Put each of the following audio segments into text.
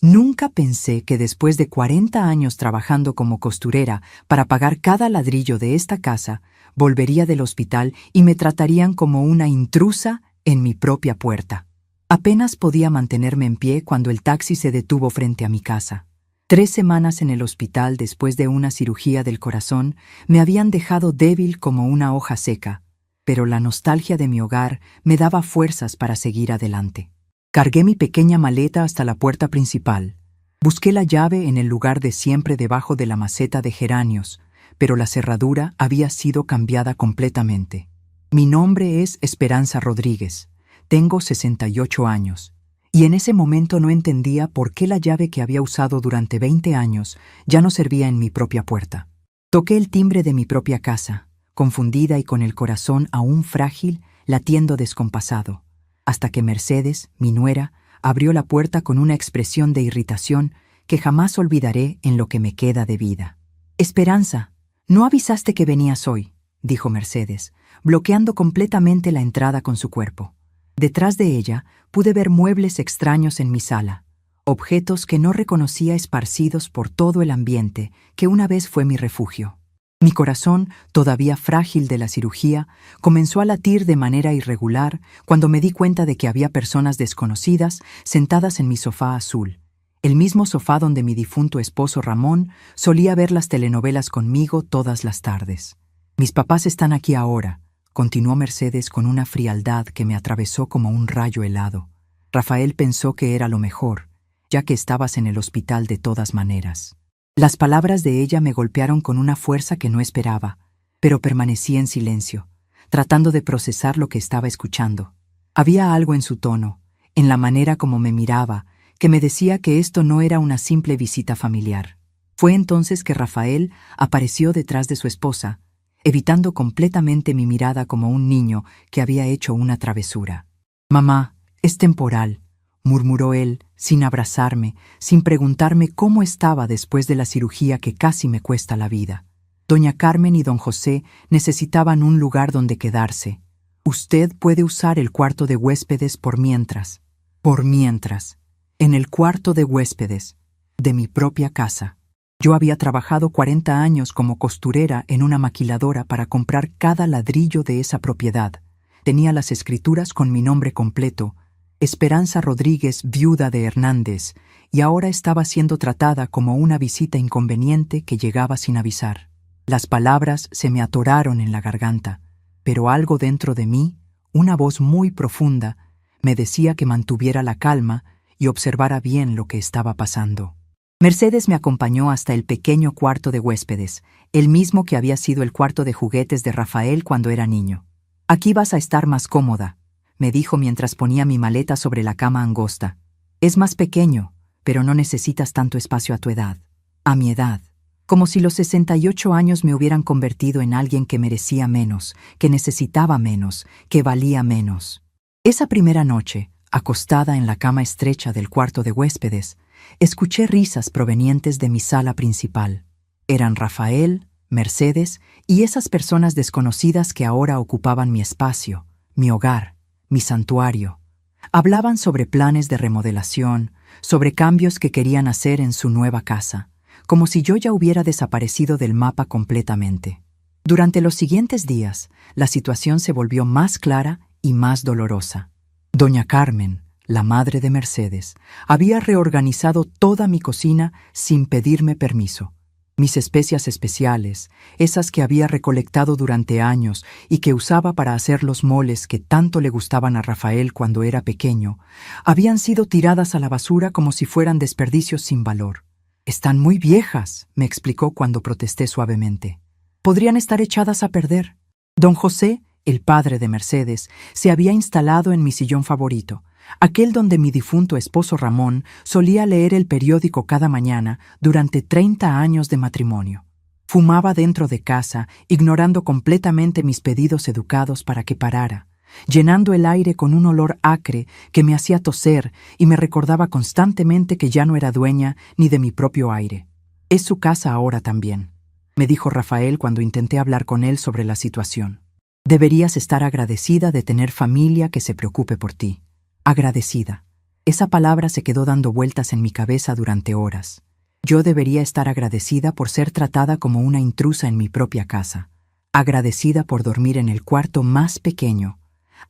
Nunca pensé que después de 40 años trabajando como costurera para pagar cada ladrillo de esta casa, volvería del hospital y me tratarían como una intrusa en mi propia puerta. Apenas podía mantenerme en pie cuando el taxi se detuvo frente a mi casa. 3 semanas en el hospital después de una cirugía del corazón me habían dejado débil como una hoja seca, pero la nostalgia de mi hogar me daba fuerzas para seguir adelante. Cargué mi pequeña maleta hasta la puerta principal. Busqué la llave en el lugar de siempre debajo de la maceta de geranios, pero la cerradura había sido cambiada completamente. Mi nombre es Esperanza Rodríguez. Tengo 68 años. Y en ese momento no entendía por qué la llave que había usado durante 20 años ya no servía en mi propia puerta. Toqué el timbre de mi propia casa, confundida y con el corazón aún frágil, latiendo descompasado, hasta que Mercedes, mi nuera, abrió la puerta con una expresión de irritación que jamás olvidaré en lo que me queda de vida. «Esperanza, ¿no avisaste que venías hoy?», dijo Mercedes, bloqueando completamente la entrada con su cuerpo. Detrás de ella pude ver muebles extraños en mi sala, objetos que no reconocía esparcidos por todo el ambiente que una vez fue mi refugio. Mi corazón, todavía frágil de la cirugía, comenzó a latir de manera irregular cuando me di cuenta de que había personas desconocidas sentadas en mi sofá azul, el mismo sofá donde mi difunto esposo Ramón solía ver las telenovelas conmigo todas las tardes. «Mis papás están aquí ahora», continuó Mercedes con una frialdad que me atravesó como un rayo helado. «Rafael pensó que era lo mejor, ya que estabas en el hospital de todas maneras». Las palabras de ella me golpearon con una fuerza que no esperaba, pero permanecí en silencio, tratando de procesar lo que estaba escuchando. Había algo en su tono, en la manera como me miraba, que me decía que esto no era una simple visita familiar. Fue entonces que Rafael apareció detrás de su esposa, evitando completamente mi mirada como un niño que había hecho una travesura. «Mamá, es temporal», murmuró él, sin abrazarme, sin preguntarme cómo estaba después de la cirugía que casi me cuesta la vida. Doña Carmen y don José necesitaban un lugar donde quedarse. «Usted puede usar el cuarto de huéspedes por mientras». Por mientras. En el cuarto de huéspedes, de mi propia casa. Yo había trabajado 40 años como costurera en una maquiladora para comprar cada ladrillo de esa propiedad. Tenía las escrituras con mi nombre completo, Esperanza Rodríguez, viuda de Hernández, y ahora estaba siendo tratada como una visita inconveniente que llegaba sin avisar. Las palabras se me atoraron en la garganta, pero algo dentro de mí, una voz muy profunda, me decía que mantuviera la calma y observara bien lo que estaba pasando. Mercedes me acompañó hasta el pequeño cuarto de huéspedes, el mismo que había sido el cuarto de juguetes de Rafael cuando era niño. «Aquí vas a estar más cómoda», me dijo mientras ponía mi maleta sobre la cama angosta. «Es más pequeño, pero no necesitas tanto espacio a tu edad». A mi edad. Como si los 68 años me hubieran convertido en alguien que merecía menos, que necesitaba menos, que valía menos. Esa primera noche, acostada en la cama estrecha del cuarto de huéspedes, escuché risas provenientes de mi sala principal. Eran Rafael, Mercedes y esas personas desconocidas que ahora ocupaban mi espacio, mi hogar, mi santuario. Hablaban sobre planes de remodelación, sobre cambios que querían hacer en su nueva casa, como si yo ya hubiera desaparecido del mapa completamente. Durante los siguientes días, la situación se volvió más clara y más dolorosa. Doña Carmen, la madre de Mercedes, había reorganizado toda mi cocina sin pedirme permiso. Mis especias especiales, esas que había recolectado durante años y que usaba para hacer los moles que tanto le gustaban a Rafael cuando era pequeño, habían sido tiradas a la basura como si fueran desperdicios sin valor. «Están muy viejas», me explicó cuando protesté suavemente. «Podrían estar echadas a perder». Don José, el padre de Mercedes, se había instalado en mi sillón favorito, aquel donde mi difunto esposo Ramón solía leer el periódico cada mañana durante 30 años de matrimonio. Fumaba dentro de casa, ignorando completamente mis pedidos educados para que parara, llenando el aire con un olor acre que me hacía toser y me recordaba constantemente que ya no era dueña ni de mi propio aire. «Es su casa ahora también», me dijo Rafael cuando intenté hablar con él sobre la situación. «Deberías estar agradecida de tener familia que se preocupe por ti. Agradecida. Esa palabra se quedó dando vueltas en mi cabeza durante horas. Yo debería estar agradecida por ser tratada como una intrusa en mi propia casa, agradecida por dormir en el cuarto más pequeño,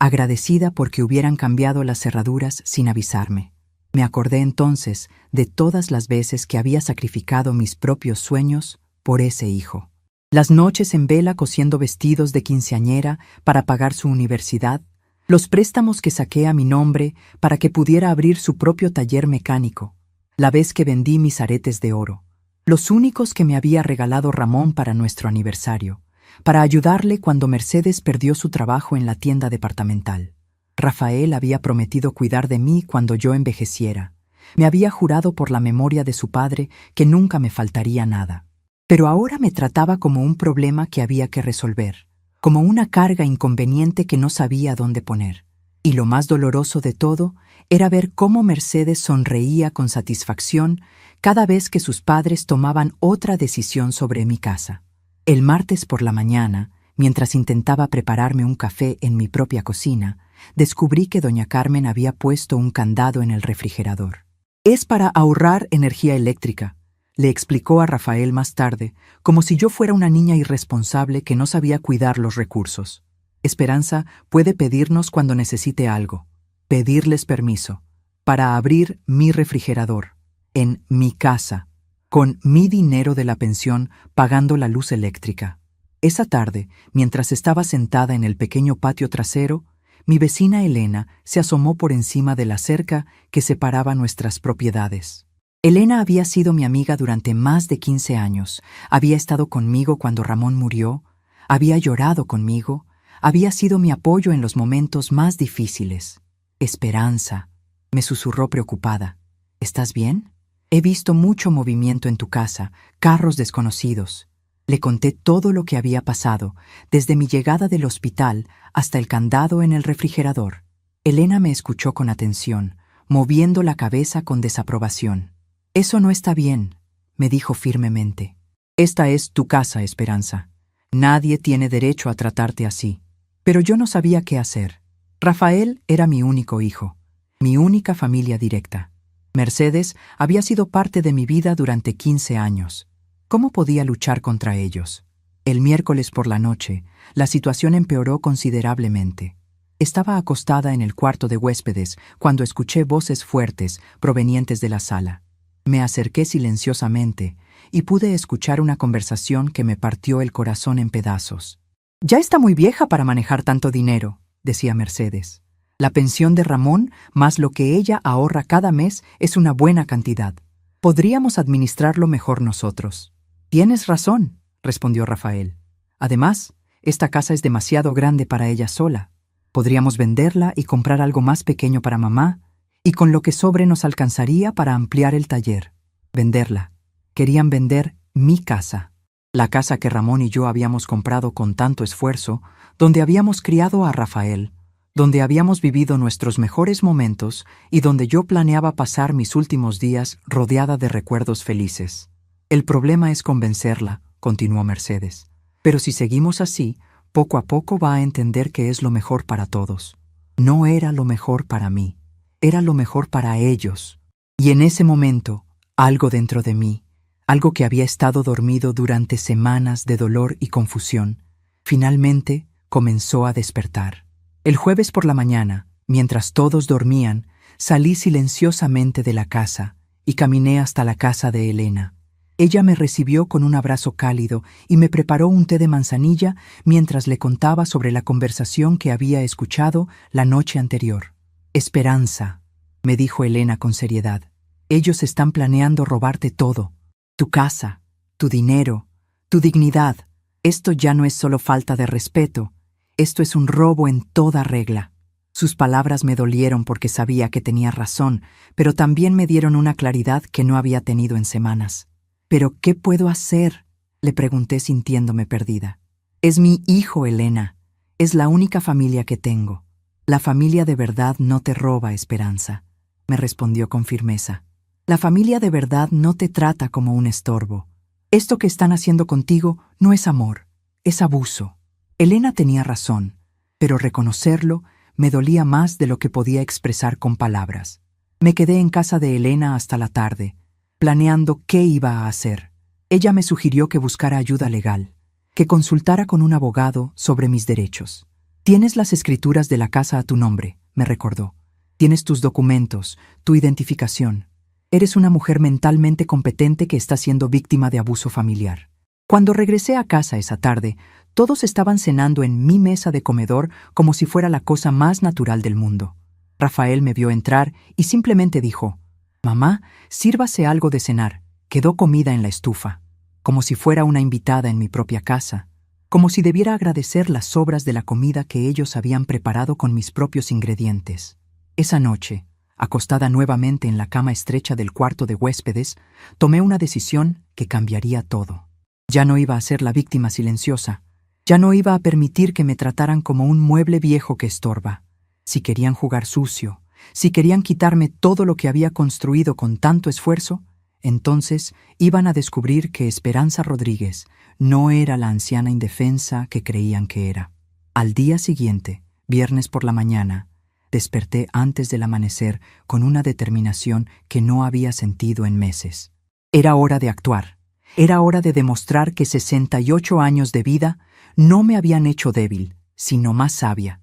agradecida porque hubieran cambiado las cerraduras sin avisarme. Me acordé entonces de todas las veces que había sacrificado mis propios sueños por ese hijo. Las noches en vela cosiendo vestidos de quinceañera para pagar su universidad, los préstamos que saqué a mi nombre para que pudiera abrir su propio taller mecánico, la vez que vendí mis aretes de oro, los únicos que me había regalado Ramón para nuestro aniversario, para ayudarle cuando Mercedes perdió su trabajo en la tienda departamental. Rafael había prometido cuidar de mí cuando yo envejeciera. Me había jurado por la memoria de su padre que nunca me faltaría nada. Pero ahora me trataba como un problema que había que resolver, como una carga inconveniente que no sabía dónde poner. Y lo más doloroso de todo era ver cómo Mercedes sonreía con satisfacción cada vez que sus padres tomaban otra decisión sobre mi casa. El martes por la mañana, mientras intentaba prepararme un café en mi propia cocina, descubrí que doña Carmen había puesto un candado en el refrigerador. «Es para ahorrar energía eléctrica», le explicó a Rafael más tarde, como si yo fuera una niña irresponsable que no sabía cuidar los recursos. Esperanza puede pedirnos cuando necesite algo, pedirles permiso, para abrir mi refrigerador, en mi casa, con mi dinero de la pensión pagando la luz eléctrica. Esa tarde, mientras estaba sentada en el pequeño patio trasero, mi vecina Elena se asomó por encima de la cerca que separaba nuestras propiedades. Elena había sido mi amiga durante más de 15 años, había estado conmigo cuando Ramón murió, había llorado conmigo, había sido mi apoyo en los momentos más difíciles. «Esperanza», me susurró preocupada. «¿Estás bien? He visto mucho movimiento en tu casa, carros desconocidos». Le conté todo lo que había pasado, desde mi llegada del hospital hasta el candado en el refrigerador. Elena me escuchó con atención, moviendo la cabeza con desaprobación. «Eso no está bien», me dijo firmemente. «Esta es tu casa, Esperanza. Nadie tiene derecho a tratarte así». Pero yo no sabía qué hacer. Rafael era mi único hijo, mi única familia directa. Mercedes había sido parte de mi vida durante 15 años. ¿Cómo podía luchar contra ellos? El miércoles por la noche, la situación empeoró considerablemente. Estaba acostada en el cuarto de huéspedes cuando escuché voces fuertes provenientes de la sala. Me acerqué silenciosamente y pude escuchar una conversación que me partió el corazón en pedazos. «Ya está muy vieja para manejar tanto dinero», decía Mercedes. «La pensión de Ramón, más lo que ella ahorra cada mes, es una buena cantidad. Podríamos administrarlo mejor nosotros». «Tienes razón», respondió Rafael. «Además, esta casa es demasiado grande para ella sola. Podríamos venderla y comprar algo más pequeño para mamá, y con lo que sobre nos alcanzaría para ampliar el taller». Venderla. Querían vender mi casa. La casa que Ramón y yo habíamos comprado con tanto esfuerzo, donde habíamos criado a Rafael, donde habíamos vivido nuestros mejores momentos y donde yo planeaba pasar mis últimos días rodeada de recuerdos felices. «El problema es convencerla», continuó Mercedes. «Pero si seguimos así, poco a poco va a entender que es lo mejor para todos». No era lo mejor para mí, era lo mejor para ellos. Y en ese momento, algo dentro de mí, algo que había estado dormido durante semanas de dolor y confusión, finalmente comenzó a despertar. El jueves por la mañana, mientras todos dormían, salí silenciosamente de la casa y caminé hasta la casa de Elena. Ella me recibió con un abrazo cálido y me preparó un té de manzanilla mientras le contaba sobre la conversación que había escuchado la noche anterior. «Esperanza», me dijo Elena con seriedad, «ellos están planeando robarte todo. Tu casa, tu dinero, tu dignidad. Esto ya no es solo falta de respeto, esto es un robo en toda regla». Sus palabras me dolieron porque sabía que tenía razón, pero también me dieron una claridad que no había tenido en semanas. «¿Pero qué puedo hacer?», le pregunté sintiéndome perdida. «Es mi hijo, Elena. Es la única familia que tengo. La familia de verdad no te roba, Esperanza», me respondió con firmeza. «La familia de verdad no te trata como un estorbo. Esto que están haciendo contigo no es amor, es abuso». Elena tenía razón, pero reconocerlo me dolía más de lo que podía expresar con palabras. Me quedé en casa de Elena hasta la tarde, planeando qué iba a hacer. Ella me sugirió que buscara ayuda legal, que consultara con un abogado sobre mis derechos. Tienes las escrituras de la casa a tu nombre, me recordó. Tienes tus documentos, tu identificación. Eres una mujer mentalmente competente que está siendo víctima de abuso familiar. Cuando regresé a casa esa tarde, todos estaban cenando en mi mesa de comedor como si fuera la cosa más natural del mundo. Rafael me vio entrar y simplemente dijo: «Mamá, sírvase algo de cenar. Quedó comida en la estufa», como si fuera una invitada en mi propia casa, como si debiera agradecer las sobras de la comida que ellos habían preparado con mis propios ingredientes. Esa noche, acostada nuevamente en la cama estrecha del cuarto de huéspedes, tomé una decisión que cambiaría todo. Ya no iba a ser la víctima silenciosa. Ya no iba a permitir que me trataran como un mueble viejo que estorba. Si querían jugar sucio, si querían quitarme todo lo que había construido con tanto esfuerzo, entonces iban a descubrir que Esperanza Rodríguez no era la anciana indefensa que creían que era. Al día siguiente, viernes por la mañana, desperté antes del amanecer con una determinación que no había sentido en meses. Era hora de actuar. Era hora de demostrar que 68 años de vida no me habían hecho débil, sino más sabia.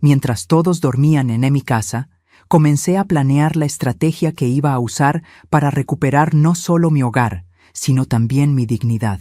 Mientras todos dormían en mi casa, comencé a planear la estrategia que iba a usar para recuperar no solo mi hogar, sino también mi dignidad.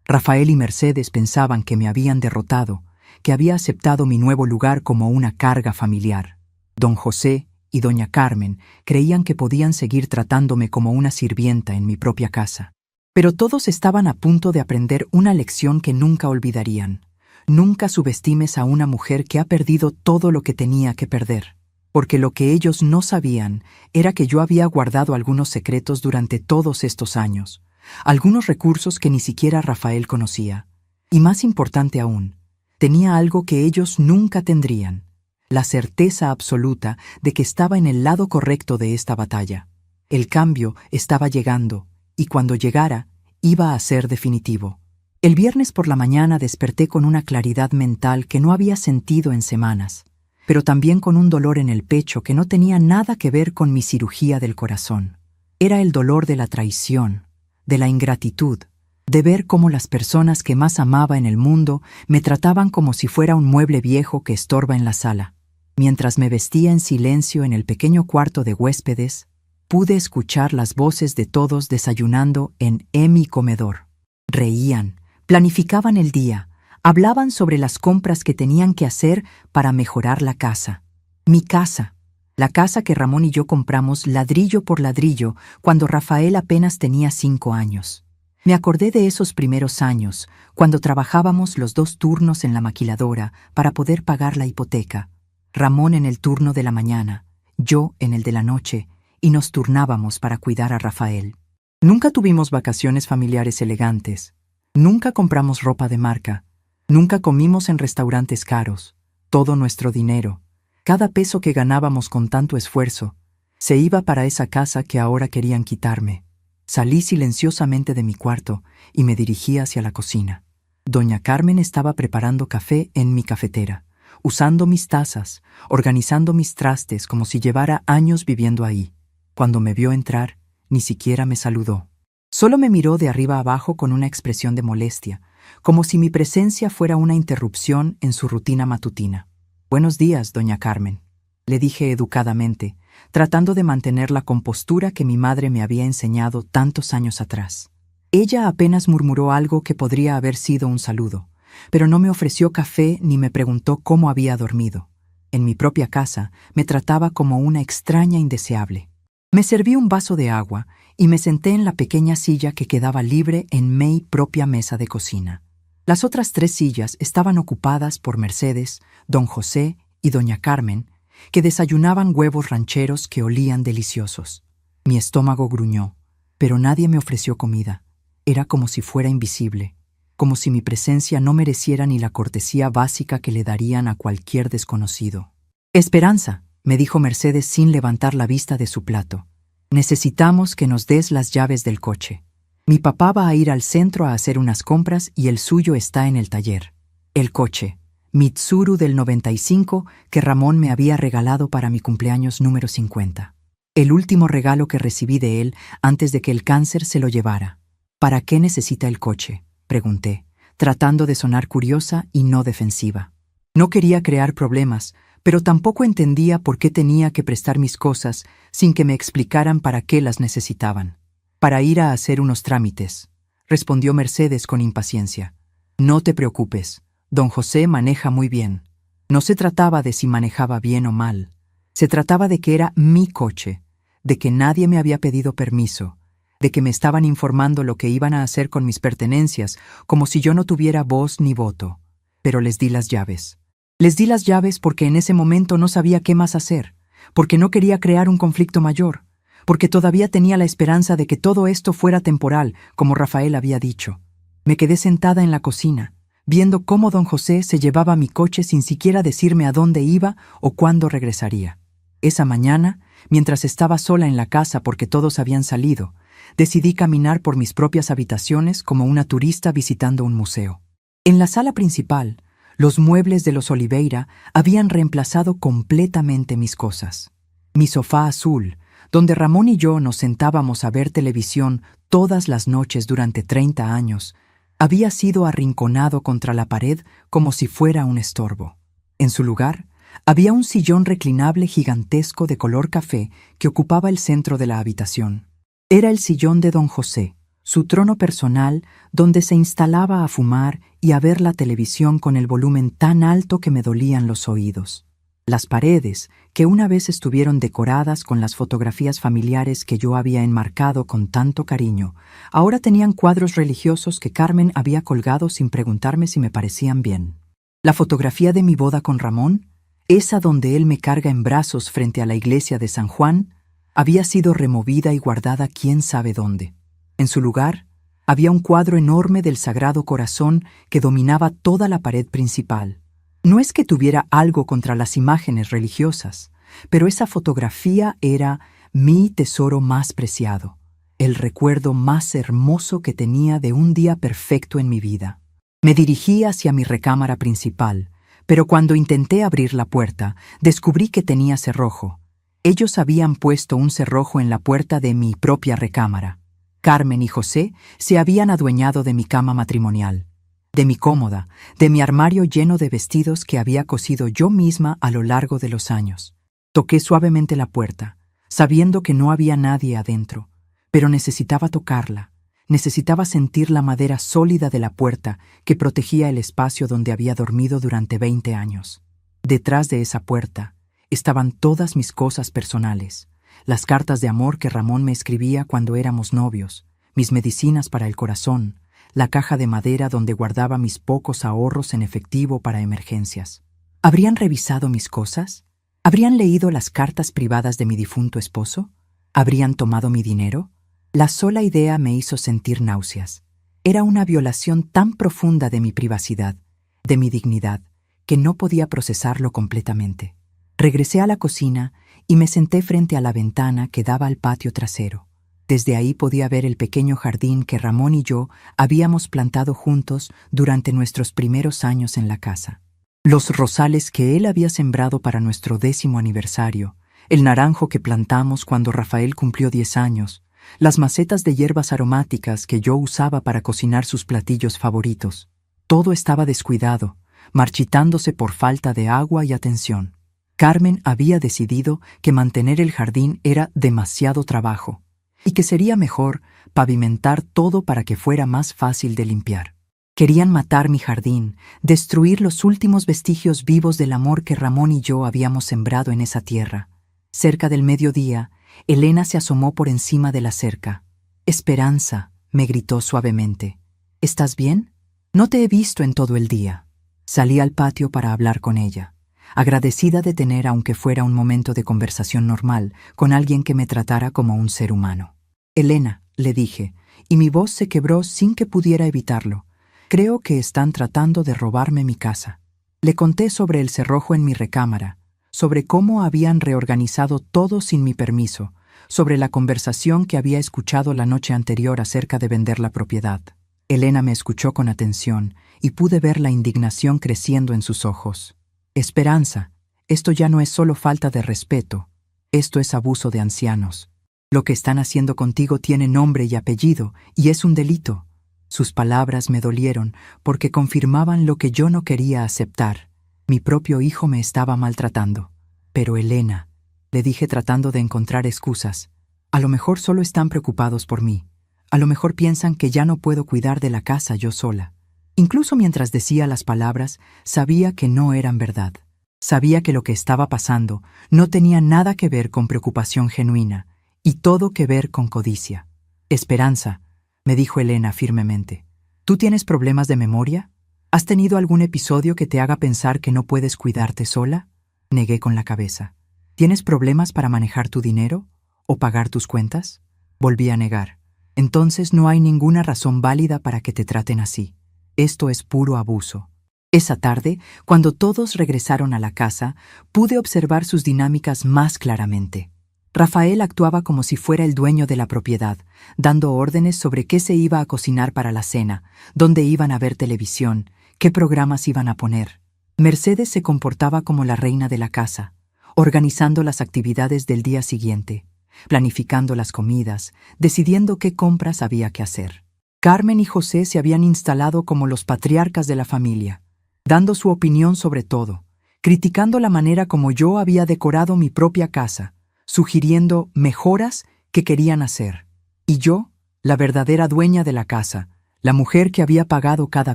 Rafael y Mercedes pensaban que me habían derrotado, que había aceptado mi nuevo lugar como una carga familiar. Don José y doña Carmen creían que podían seguir tratándome como una sirvienta en mi propia casa. Pero todos estaban a punto de aprender una lección que nunca olvidarían. Nunca subestimes a una mujer que ha perdido todo lo que tenía que perder, porque lo que ellos no sabían era que yo había guardado algunos secretos durante todos estos años, algunos recursos que ni siquiera Rafael conocía. Y más importante aún, tenía algo que ellos nunca tendrían: la certeza absoluta de que estaba en el lado correcto de esta batalla. El cambio estaba llegando, y cuando llegara, iba a ser definitivo. El viernes por la mañana desperté con una claridad mental que no había sentido en semanas, pero también con un dolor en el pecho que no tenía nada que ver con mi cirugía del corazón. Era el dolor de la traición, de la ingratitud, de ver cómo las personas que más amaba en el mundo me trataban como si fuera un mueble viejo que estorba en la sala. Mientras me vestía en silencio en el pequeño cuarto de huéspedes, pude escuchar las voces de todos desayunando en mi comedor. Reían, planificaban el día, hablaban sobre las compras que tenían que hacer para mejorar la casa. Mi casa, la casa que Ramón y yo compramos ladrillo por ladrillo cuando Rafael apenas tenía 5 años. Me acordé de esos primeros años, cuando trabajábamos los 2 turnos en la maquiladora para poder pagar la hipoteca. Ramón en el turno de la mañana, yo en el de la noche, y nos turnábamos para cuidar a Rafael. Nunca tuvimos vacaciones familiares elegantes. Nunca compramos ropa de marca. Nunca comimos en restaurantes caros. Todo nuestro dinero, cada peso que ganábamos con tanto esfuerzo, se iba para esa casa que ahora querían quitarme. Salí silenciosamente de mi cuarto y me dirigí hacia la cocina. Doña Carmen estaba preparando café en mi cafetera, usando mis tazas, organizando mis trastes como si llevara años viviendo ahí. Cuando me vio entrar, ni siquiera me saludó. Solo me miró de arriba abajo con una expresión de molestia, como si mi presencia fuera una interrupción en su rutina matutina. «Buenos días, doña Carmen», le dije educadamente, tratando de mantener la compostura que mi madre me había enseñado tantos años atrás. Ella apenas murmuró algo que podría haber sido un saludo, pero no me ofreció café ni me preguntó cómo había dormido. En mi propia casa me trataba como una extraña indeseable. Me serví un vaso de agua y me senté en la pequeña silla que quedaba libre en mi propia mesa de cocina. Las otras 3 sillas estaban ocupadas por Mercedes, don José y doña Carmen, que desayunaban huevos rancheros que olían deliciosos. Mi estómago gruñó, pero nadie me ofreció comida. Era como si fuera invisible, como si mi presencia no mereciera ni la cortesía básica que le darían a cualquier desconocido. «Esperanza», me dijo Mercedes sin levantar la vista de su plato, «necesitamos que nos des las llaves del coche. Mi papá va a ir al centro a hacer unas compras y el suyo está en el taller». El coche, Mitsuru del 95, que Ramón me había regalado para mi cumpleaños número 50. el último regalo que recibí de él antes de que el cáncer se lo llevara. ¿Para qué necesita el coche?, pregunté, tratando de sonar curiosa y no defensiva. No quería crear problemas, pero tampoco entendía por qué tenía que prestar mis cosas sin que me explicaran para qué las necesitaban. Para ir a hacer unos trámites, respondió Mercedes con impaciencia. No te preocupes, don José maneja muy bien. No se trataba de si manejaba bien o mal. Se trataba de que era mi coche, de que nadie me había pedido permiso, de que me estaban informando lo que iban a hacer con mis pertenencias, como si yo no tuviera voz ni voto. Pero les di las llaves. Les di las llaves porque en ese momento no sabía qué más hacer, porque no quería crear un conflicto mayor, porque todavía tenía la esperanza de que todo esto fuera temporal, como Rafael había dicho. Me quedé sentada en la cocina, viendo cómo don José se llevaba mi coche sin siquiera decirme a dónde iba o cuándo regresaría. Esa mañana, mientras estaba sola en la casa porque todos habían salido, decidí caminar por mis propias habitaciones como una turista visitando un museo. En la sala principal, los muebles de los Oliveira habían reemplazado completamente mis cosas. Mi sofá azul, donde Ramón y yo nos sentábamos a ver televisión todas las noches durante 30 años, había sido arrinconado contra la pared como si fuera un estorbo. En su lugar, había un sillón reclinable gigantesco de color café que ocupaba el centro de la habitación. Era el sillón de don José, su trono personal donde se instalaba a fumar y a ver la televisión con el volumen tan alto que me dolían los oídos. Las paredes, que una vez estuvieron decoradas con las fotografías familiares que yo había enmarcado con tanto cariño, ahora tenían cuadros religiosos que Carmen había colgado sin preguntarme si me parecían bien. La fotografía de mi boda con Ramón, esa donde él me carga en brazos frente a la iglesia de San Juan, había sido removida y guardada quién sabe dónde. En su lugar, había un cuadro enorme del Sagrado Corazón que dominaba toda la pared principal. No es que tuviera algo contra las imágenes religiosas, pero esa fotografía era mi tesoro más preciado, el recuerdo más hermoso que tenía de un día perfecto en mi vida. Me dirigí hacia mi recámara principal, pero cuando intenté abrir la puerta, descubrí que tenía cerrojo. Ellos habían puesto un cerrojo en la puerta de mi propia recámara. Carmen y José se habían adueñado de mi cama matrimonial, de mi cómoda, de mi armario lleno de vestidos que había cosido yo misma a lo largo de los años. Toqué suavemente la puerta, sabiendo que no había nadie adentro, pero necesitaba tocarla. Necesitaba sentir la madera sólida de la puerta que protegía el espacio donde había dormido durante 20 años. Detrás de esa puerta estaban todas mis cosas personales, las cartas de amor que Ramón me escribía cuando éramos novios, mis medicinas para el corazón, la caja de madera donde guardaba mis pocos ahorros en efectivo para emergencias. ¿Habrían revisado mis cosas? ¿Habrían leído las cartas privadas de mi difunto esposo? ¿Habrían tomado mi dinero? La sola idea me hizo sentir náuseas. Era una violación tan profunda de mi privacidad, de mi dignidad, que no podía procesarlo completamente. Regresé a la cocina y me senté frente a la ventana que daba al patio trasero. Desde ahí podía ver el pequeño jardín que Ramón y yo habíamos plantado juntos durante nuestros primeros años en la casa. Los rosales que él había sembrado para nuestro 10º aniversario, el naranjo que plantamos cuando Rafael cumplió 10 años, las macetas de hierbas aromáticas que yo usaba para cocinar sus platillos favoritos. Todo estaba descuidado, marchitándose por falta de agua y atención. Carmen había decidido que mantener el jardín era demasiado trabajo y que sería mejor pavimentar todo para que fuera más fácil de limpiar. Querían matar mi jardín, destruir los últimos vestigios vivos del amor que Ramón y yo habíamos sembrado en esa tierra. Cerca del mediodía, Elena se asomó por encima de la cerca. «Esperanza», me gritó suavemente. «¿Estás bien? No te he visto en todo el día». Salí al patio para hablar con ella, agradecida de tener, aunque fuera un momento de conversación normal, con alguien que me tratara como un ser humano. «Elena», le dije, y mi voz se quebró sin que pudiera evitarlo. «Creo que están tratando de robarme mi casa». Le conté sobre el cerrojo en mi recámara, sobre cómo habían reorganizado todo sin mi permiso, sobre la conversación que había escuchado la noche anterior acerca de vender la propiedad. Elena me escuchó con atención y pude ver la indignación creciendo en sus ojos. «Esperanza, esto ya no es solo falta de respeto. Esto es abuso de ancianos. Lo que están haciendo contigo tiene nombre y apellido, y es un delito. Sus palabras me dolieron porque confirmaban lo que yo no quería aceptar. Mi propio hijo me estaba maltratando. Pero Elena, le dije tratando de encontrar excusas, a lo mejor solo están preocupados por mí. A lo mejor piensan que ya no puedo cuidar de la casa yo sola. Incluso mientras decía las palabras, sabía que no eran verdad. Sabía que lo que estaba pasando no tenía nada que ver con preocupación genuina, y todo que ver con codicia. Esperanza, me dijo Elena firmemente, ¿tú tienes problemas de memoria? ¿Has tenido algún episodio que te haga pensar que no puedes cuidarte sola? Negué con la cabeza. ¿Tienes problemas para manejar tu dinero o pagar tus cuentas? Volví a negar. Entonces no hay ninguna razón válida para que te traten así. Esto es puro abuso. Esa tarde, cuando todos regresaron a la casa, pude observar sus dinámicas más claramente. Rafael actuaba como si fuera el dueño de la propiedad, dando órdenes sobre qué se iba a cocinar para la cena, dónde iban a ver televisión, qué programas iban a poner. Mercedes se comportaba como la reina de la casa, organizando las actividades del día siguiente, planificando las comidas, decidiendo qué compras había que hacer. Carmen y José se habían instalado como los patriarcas de la familia, dando su opinión sobre todo, criticando la manera como yo había decorado mi propia casa, sugiriendo mejoras que querían hacer. Y yo, la verdadera dueña de la casa, la mujer que había pagado cada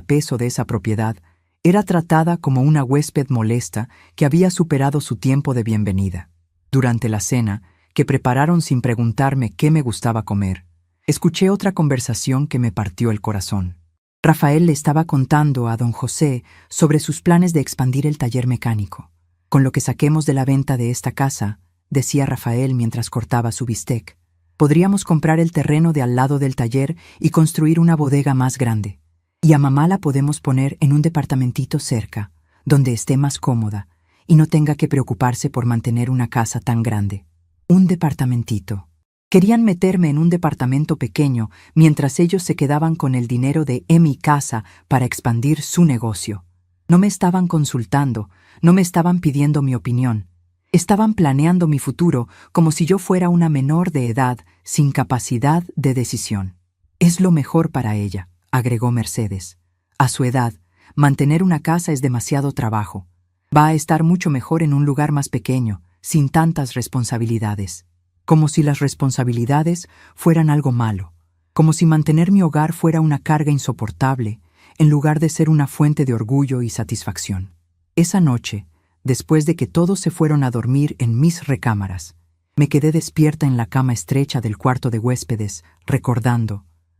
peso de esa propiedad, era tratada como una huésped molesta que había superado su tiempo de bienvenida. Durante la cena, que prepararon sin preguntarme qué me gustaba comer, escuché otra conversación que me partió el corazón. Rafael le estaba contando a don José sobre sus planes de expandir el taller mecánico. Con lo que saquemos de la venta de esta casa, decía Rafael mientras cortaba su bistec, podríamos comprar el terreno de al lado del taller y construir una bodega más grande. Y a mamá la podemos poner en un departamentito cerca, donde esté más cómoda y no tenga que preocuparse por mantener una casa tan grande. Un departamentito. Querían meterme en un departamento pequeño mientras ellos se quedaban con el dinero de mi casa para expandir su negocio. No me estaban consultando, no me estaban pidiendo mi opinión. Estaban planeando mi futuro como si yo fuera una menor de edad sin capacidad de decisión. Es lo mejor para ella, agregó Mercedes. A su edad, mantener una casa es demasiado trabajo. Va a estar mucho mejor en un lugar más pequeño, sin tantas responsabilidades. Como si las responsabilidades fueran algo malo. Como si mantener mi hogar fuera una carga insoportable, en lugar de ser una fuente de orgullo y satisfacción. Esa noche, después de que todos se fueron a dormir en mis recámaras, me quedé despierta en la cama estrecha del cuarto de huéspedes,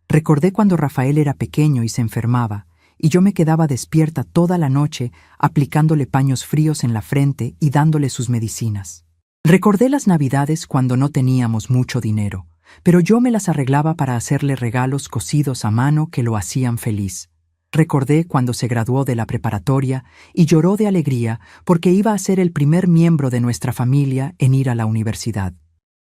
Recordé cuando Rafael era pequeño y se enfermaba, y yo me quedaba despierta toda la noche aplicándole paños fríos en la frente y dándole sus medicinas. Recordé las Navidades cuando no teníamos mucho dinero, pero yo me las arreglaba para hacerle regalos cosidos a mano que lo hacían feliz. Recordé cuando se graduó de la preparatoria y lloró de alegría porque iba a ser el primer miembro de nuestra familia en ir a la universidad.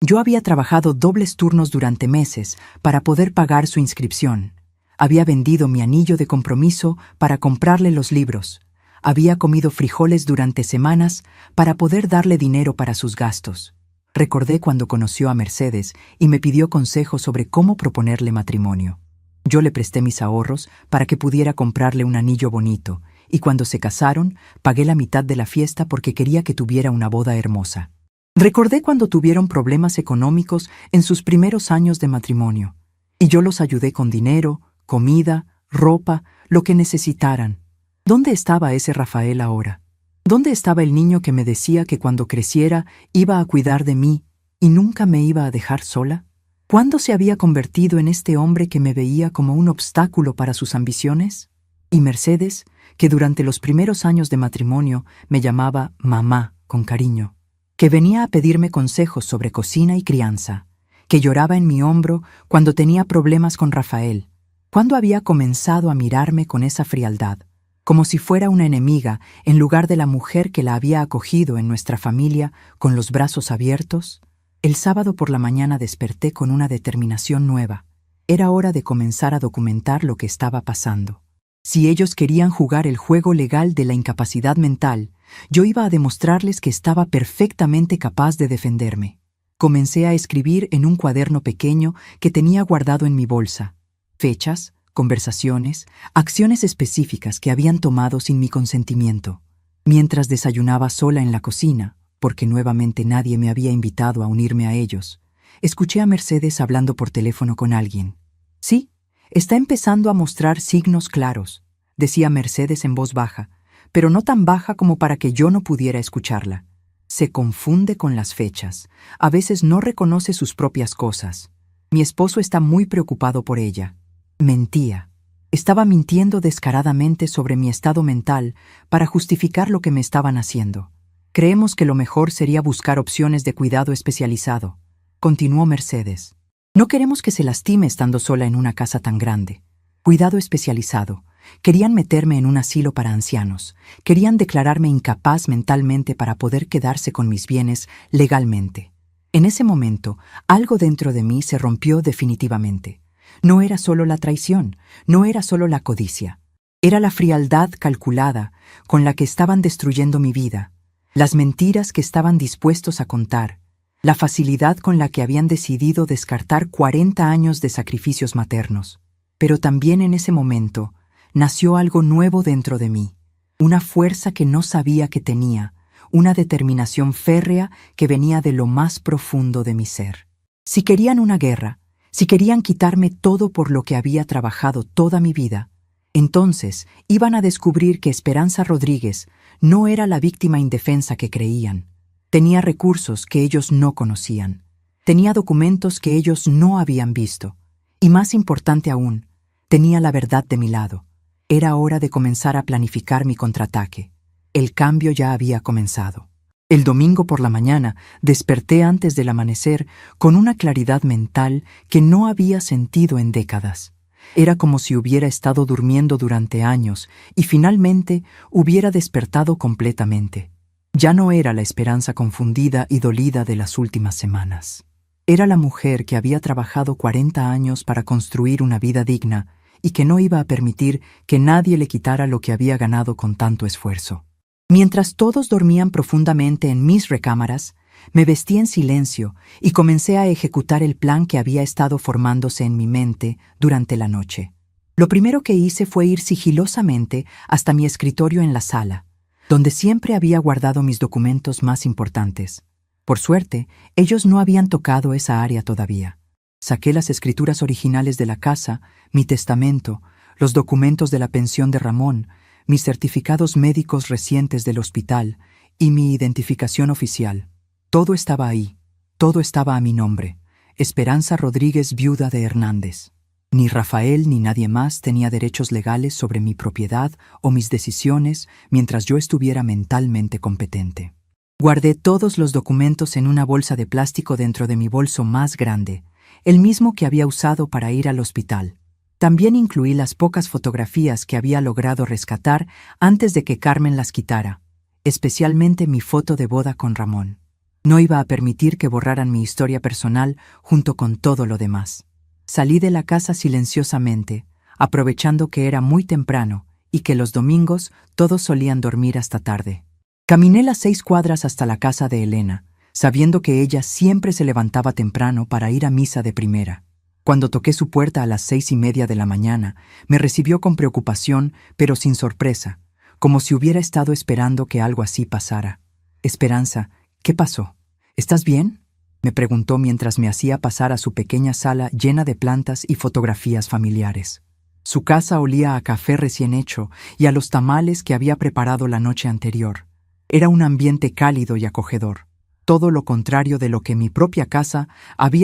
Yo había trabajado dobles turnos durante meses para poder pagar su inscripción. Había vendido mi anillo de compromiso para comprarle los libros. Había comido frijoles durante semanas para poder darle dinero para sus gastos. Recordé cuando conoció a Mercedes y me pidió consejos sobre cómo proponerle matrimonio. Yo le presté mis ahorros para que pudiera comprarle un anillo bonito, y cuando se casaron, pagué la mitad de la fiesta porque quería que tuviera una boda hermosa. Recordé cuando tuvieron problemas económicos en sus primeros años de matrimonio, y yo los ayudé con dinero, comida, ropa, lo que necesitaran. ¿Dónde estaba ese Rafael ahora? ¿Dónde estaba el niño que me decía que cuando creciera iba a cuidar de mí y nunca me iba a dejar sola? ¿Cuándo se había convertido en este hombre que me veía como un obstáculo para sus ambiciones? Y Mercedes, que durante los primeros años de matrimonio me llamaba mamá con cariño, que venía a pedirme consejos sobre cocina y crianza, que lloraba en mi hombro cuando tenía problemas con Rafael. ¿Cuándo había comenzado a mirarme con esa frialdad, como si fuera una enemiga en lugar de la mujer que la había acogido en nuestra familia con los brazos abiertos? El sábado por la mañana desperté con una determinación nueva. Era hora de comenzar a documentar lo que estaba pasando. Si ellos querían jugar el juego legal de la incapacidad mental, yo iba a demostrarles que estaba perfectamente capaz de defenderme. Comencé a escribir en un cuaderno pequeño que tenía guardado en mi bolsa. Fechas, conversaciones, acciones específicas que habían tomado sin mi consentimiento. Mientras desayunaba sola en la cocina, porque nuevamente nadie me había invitado a unirme a ellos, escuché a Mercedes hablando por teléfono con alguien. Sí, está empezando a mostrar signos claros, decía Mercedes en voz baja, pero no tan baja como para que yo no pudiera escucharla. Se confunde con las fechas. A veces no reconoce sus propias cosas. Mi esposo está muy preocupado por ella. Mentía. Estaba mintiendo descaradamente sobre mi estado mental para justificar lo que me estaban haciendo. Creemos que lo mejor sería buscar opciones de cuidado especializado, continuó Mercedes. No queremos que se lastime estando sola en una casa tan grande. Cuidado especializado. Querían meterme en un asilo para ancianos. Querían declararme incapaz mentalmente para poder quedarse con mis bienes legalmente. En ese momento, algo dentro de mí se rompió definitivamente. No era solo la traición, no era solo la codicia. Era la frialdad calculada con la que estaban destruyendo mi vida, las mentiras que estaban dispuestos a contar, la facilidad con la que habían decidido descartar 40 años de sacrificios maternos. Pero también en ese momento, nació algo nuevo dentro de mí, una fuerza que no sabía que tenía, una determinación férrea que venía de lo más profundo de mi ser. Si querían una guerra, si querían quitarme todo por lo que había trabajado toda mi vida, entonces iban a descubrir que Esperanza Rodríguez no era la víctima indefensa que creían. Tenía recursos que ellos no conocían. Tenía documentos que ellos no habían visto. Y más importante aún, tenía la verdad de mi lado. Era hora de comenzar a planificar mi contraataque. El cambio ya había comenzado. El domingo por la mañana desperté antes del amanecer con una claridad mental que no había sentido en décadas. Era como si hubiera estado durmiendo durante años y finalmente hubiera despertado completamente. Ya no era la Esperanza confundida y dolida de las últimas semanas. Era la mujer que había trabajado 40 años para construir una vida digna y que no iba a permitir que nadie le quitara lo que había ganado con tanto esfuerzo. Mientras todos dormían profundamente en mis recámaras, me vestí en silencio y comencé a ejecutar el plan que había estado formándose en mi mente durante la noche. Lo primero que hice fue ir sigilosamente hasta mi escritorio en la sala, donde siempre había guardado mis documentos más importantes. Por suerte, ellos no habían tocado esa área todavía. Saqué las escrituras originales de la casa, mi testamento, los documentos de la pensión de Ramón, mis certificados médicos recientes del hospital y mi identificación oficial. Todo estaba ahí, todo estaba a mi nombre. Esperanza Rodríguez, viuda de Hernández. Ni Rafael ni nadie más tenía derechos legales sobre mi propiedad o mis decisiones mientras yo estuviera mentalmente competente. Guardé todos los documentos en una bolsa de plástico dentro de mi bolso más grande, el mismo que había usado para ir al hospital. También incluí las pocas fotografías que había logrado rescatar antes de que Carmen las quitara, especialmente mi foto de boda con Ramón. No iba a permitir que borraran mi historia personal junto con todo lo demás. Salí de la casa silenciosamente, aprovechando que era muy temprano y que los domingos todos solían dormir hasta tarde. Caminé las 6 cuadras hasta la casa de Elena, sabiendo que ella siempre se levantaba temprano para ir a misa de primera. Cuando toqué su puerta a las 6:30 de la mañana, me recibió con preocupación, pero sin sorpresa, como si hubiera estado esperando que algo así pasara. Esperanza, ¿qué pasó? ¿Estás bien?, me preguntó mientras me hacía pasar a su pequeña sala llena de plantas y fotografías familiares. Su casa olía a café recién hecho y a los tamales que había preparado la noche anterior. Era un ambiente cálido y acogedor, todo lo contrario de lo que mi propia casa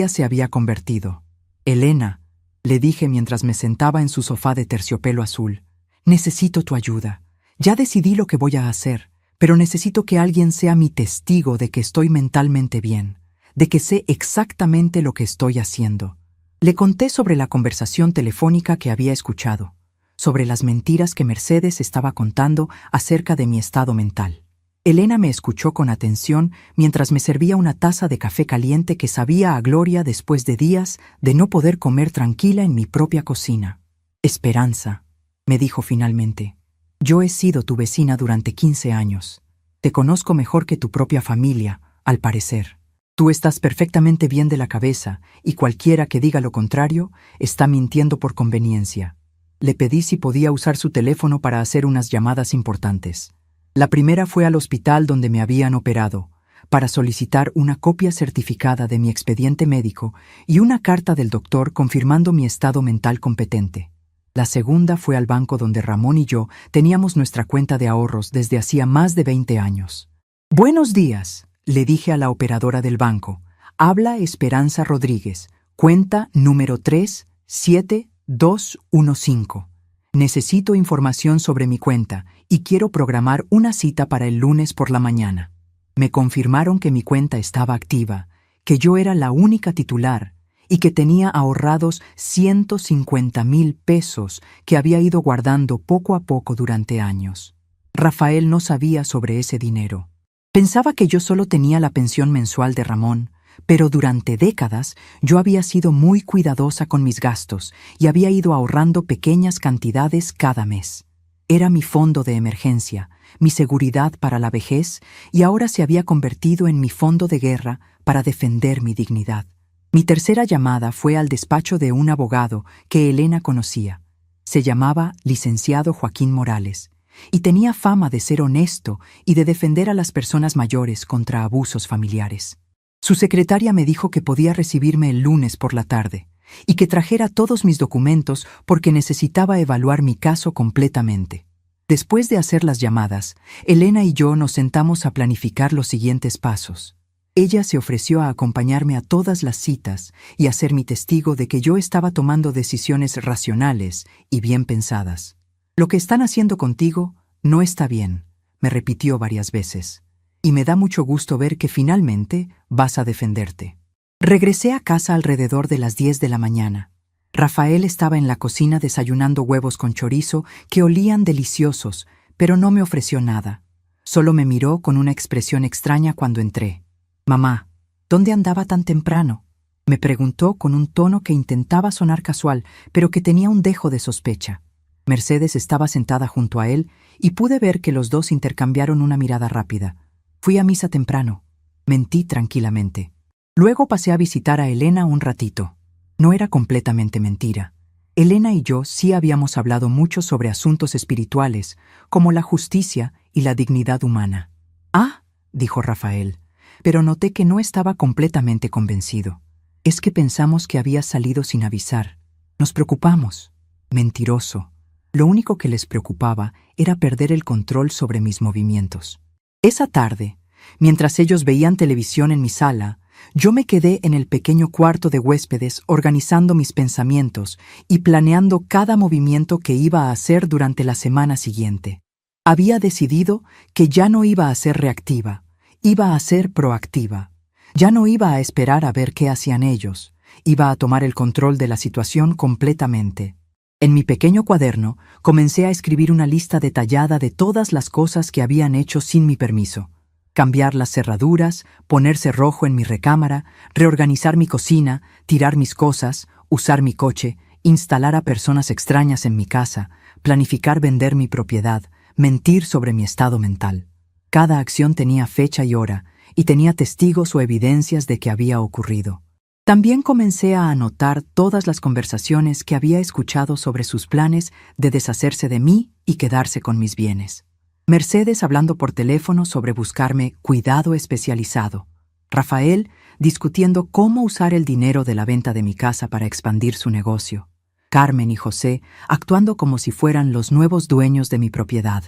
se había convertido. Elena, le dije mientras me sentaba en su sofá de terciopelo azul, necesito tu ayuda. Ya decidí lo que voy a hacer, pero necesito que alguien sea mi testigo de que estoy mentalmente bien, de que sé exactamente lo que estoy haciendo. Le conté sobre la conversación telefónica que había escuchado, sobre las mentiras que Mercedes estaba contando acerca de mi estado mental. Elena me escuchó con atención mientras me servía una taza de café caliente que sabía a gloria después de días de no poder comer tranquila en mi propia cocina. Esperanza, me dijo finalmente, yo he sido tu vecina durante 15 años. Te conozco mejor que tu propia familia, al parecer. Tú estás perfectamente bien de la cabeza y cualquiera que diga lo contrario está mintiendo por conveniencia. Le pedí si podía usar su teléfono para hacer unas llamadas importantes. La primera fue al hospital donde me habían operado, para solicitar una copia certificada de mi expediente médico y una carta del doctor confirmando mi estado mental competente. La segunda fue al banco donde Ramón y yo teníamos nuestra cuenta de ahorros desde hacía más de 20 años. «Buenos días», le dije a la operadora del banco. «Habla Esperanza Rodríguez, cuenta número 37215. Necesito información sobre mi cuenta y quiero programar una cita para el lunes por la mañana». Me confirmaron que mi cuenta estaba activa, que yo era la única titular y que tenía ahorrados 150,000 pesos que había ido guardando poco a poco durante años. Rafael no sabía sobre ese dinero. Pensaba que yo solo tenía la pensión mensual de Ramón, pero durante décadas yo había sido muy cuidadosa con mis gastos y había ido ahorrando pequeñas cantidades cada mes. Era mi fondo de emergencia, mi seguridad para la vejez, y ahora se había convertido en mi fondo de guerra para defender mi dignidad. Mi tercera llamada fue al despacho de un abogado que Elena conocía. Se llamaba licenciado Joaquín Morales, y tenía fama de ser honesto y de defender a las personas mayores contra abusos familiares. Su secretaria me dijo que podía recibirme el lunes por la tarde y que trajera todos mis documentos porque necesitaba evaluar mi caso completamente. Después de hacer las llamadas, Elena y yo nos sentamos a planificar los siguientes pasos. Ella se ofreció a acompañarme a todas las citas y a ser mi testigo de que yo estaba tomando decisiones racionales y bien pensadas. «Lo que están haciendo contigo no está bien», me repitió varias veces. «Y me da mucho gusto ver que finalmente vas a defenderte». Regresé a casa alrededor de las 10 de la mañana. Rafael estaba en la cocina desayunando huevos con chorizo que olían deliciosos, pero no me ofreció nada. Solo me miró con una expresión extraña cuando entré. «Mamá, ¿dónde andaba tan temprano?», me preguntó con un tono que intentaba sonar casual, pero que tenía un dejo de sospecha. Mercedes estaba sentada junto a él y pude ver que los dos intercambiaron una mirada rápida. «Fui a misa temprano», mentí tranquilamente. Luego pasé a visitar a Elena un ratito. No era completamente mentira. Elena y yo sí habíamos hablado mucho sobre asuntos espirituales, como la justicia y la dignidad humana. «Ah», dijo Rafael, pero noté que no estaba completamente convencido. «Es que pensamos que habías salido sin avisar. Nos preocupamos». Mentiroso. Lo único que les preocupaba era perder el control sobre mis movimientos. Esa tarde, mientras ellos veían televisión en mi sala, yo me quedé en el pequeño cuarto de huéspedes organizando mis pensamientos y planeando cada movimiento que iba a hacer durante la semana siguiente. Había decidido que ya no iba a ser reactiva, iba a ser proactiva. Ya no iba a esperar a ver qué hacían ellos, iba a tomar el control de la situación completamente. En mi pequeño cuaderno comencé a escribir una lista detallada de todas las cosas que habían hecho sin mi permiso. Cambiar las cerraduras, poner cerrojo en mi recámara, reorganizar mi cocina, tirar mis cosas, usar mi coche, instalar a personas extrañas en mi casa, planificar vender mi propiedad, mentir sobre mi estado mental. Cada acción tenía fecha y hora, y tenía testigos o evidencias de que había ocurrido. También comencé a anotar todas las conversaciones que había escuchado sobre sus planes de deshacerse de mí y quedarse con mis bienes. Mercedes hablando por teléfono sobre buscarme cuidado especializado. Rafael discutiendo cómo usar el dinero de la venta de mi casa para expandir su negocio. Carmen y José actuando como si fueran los nuevos dueños de mi propiedad.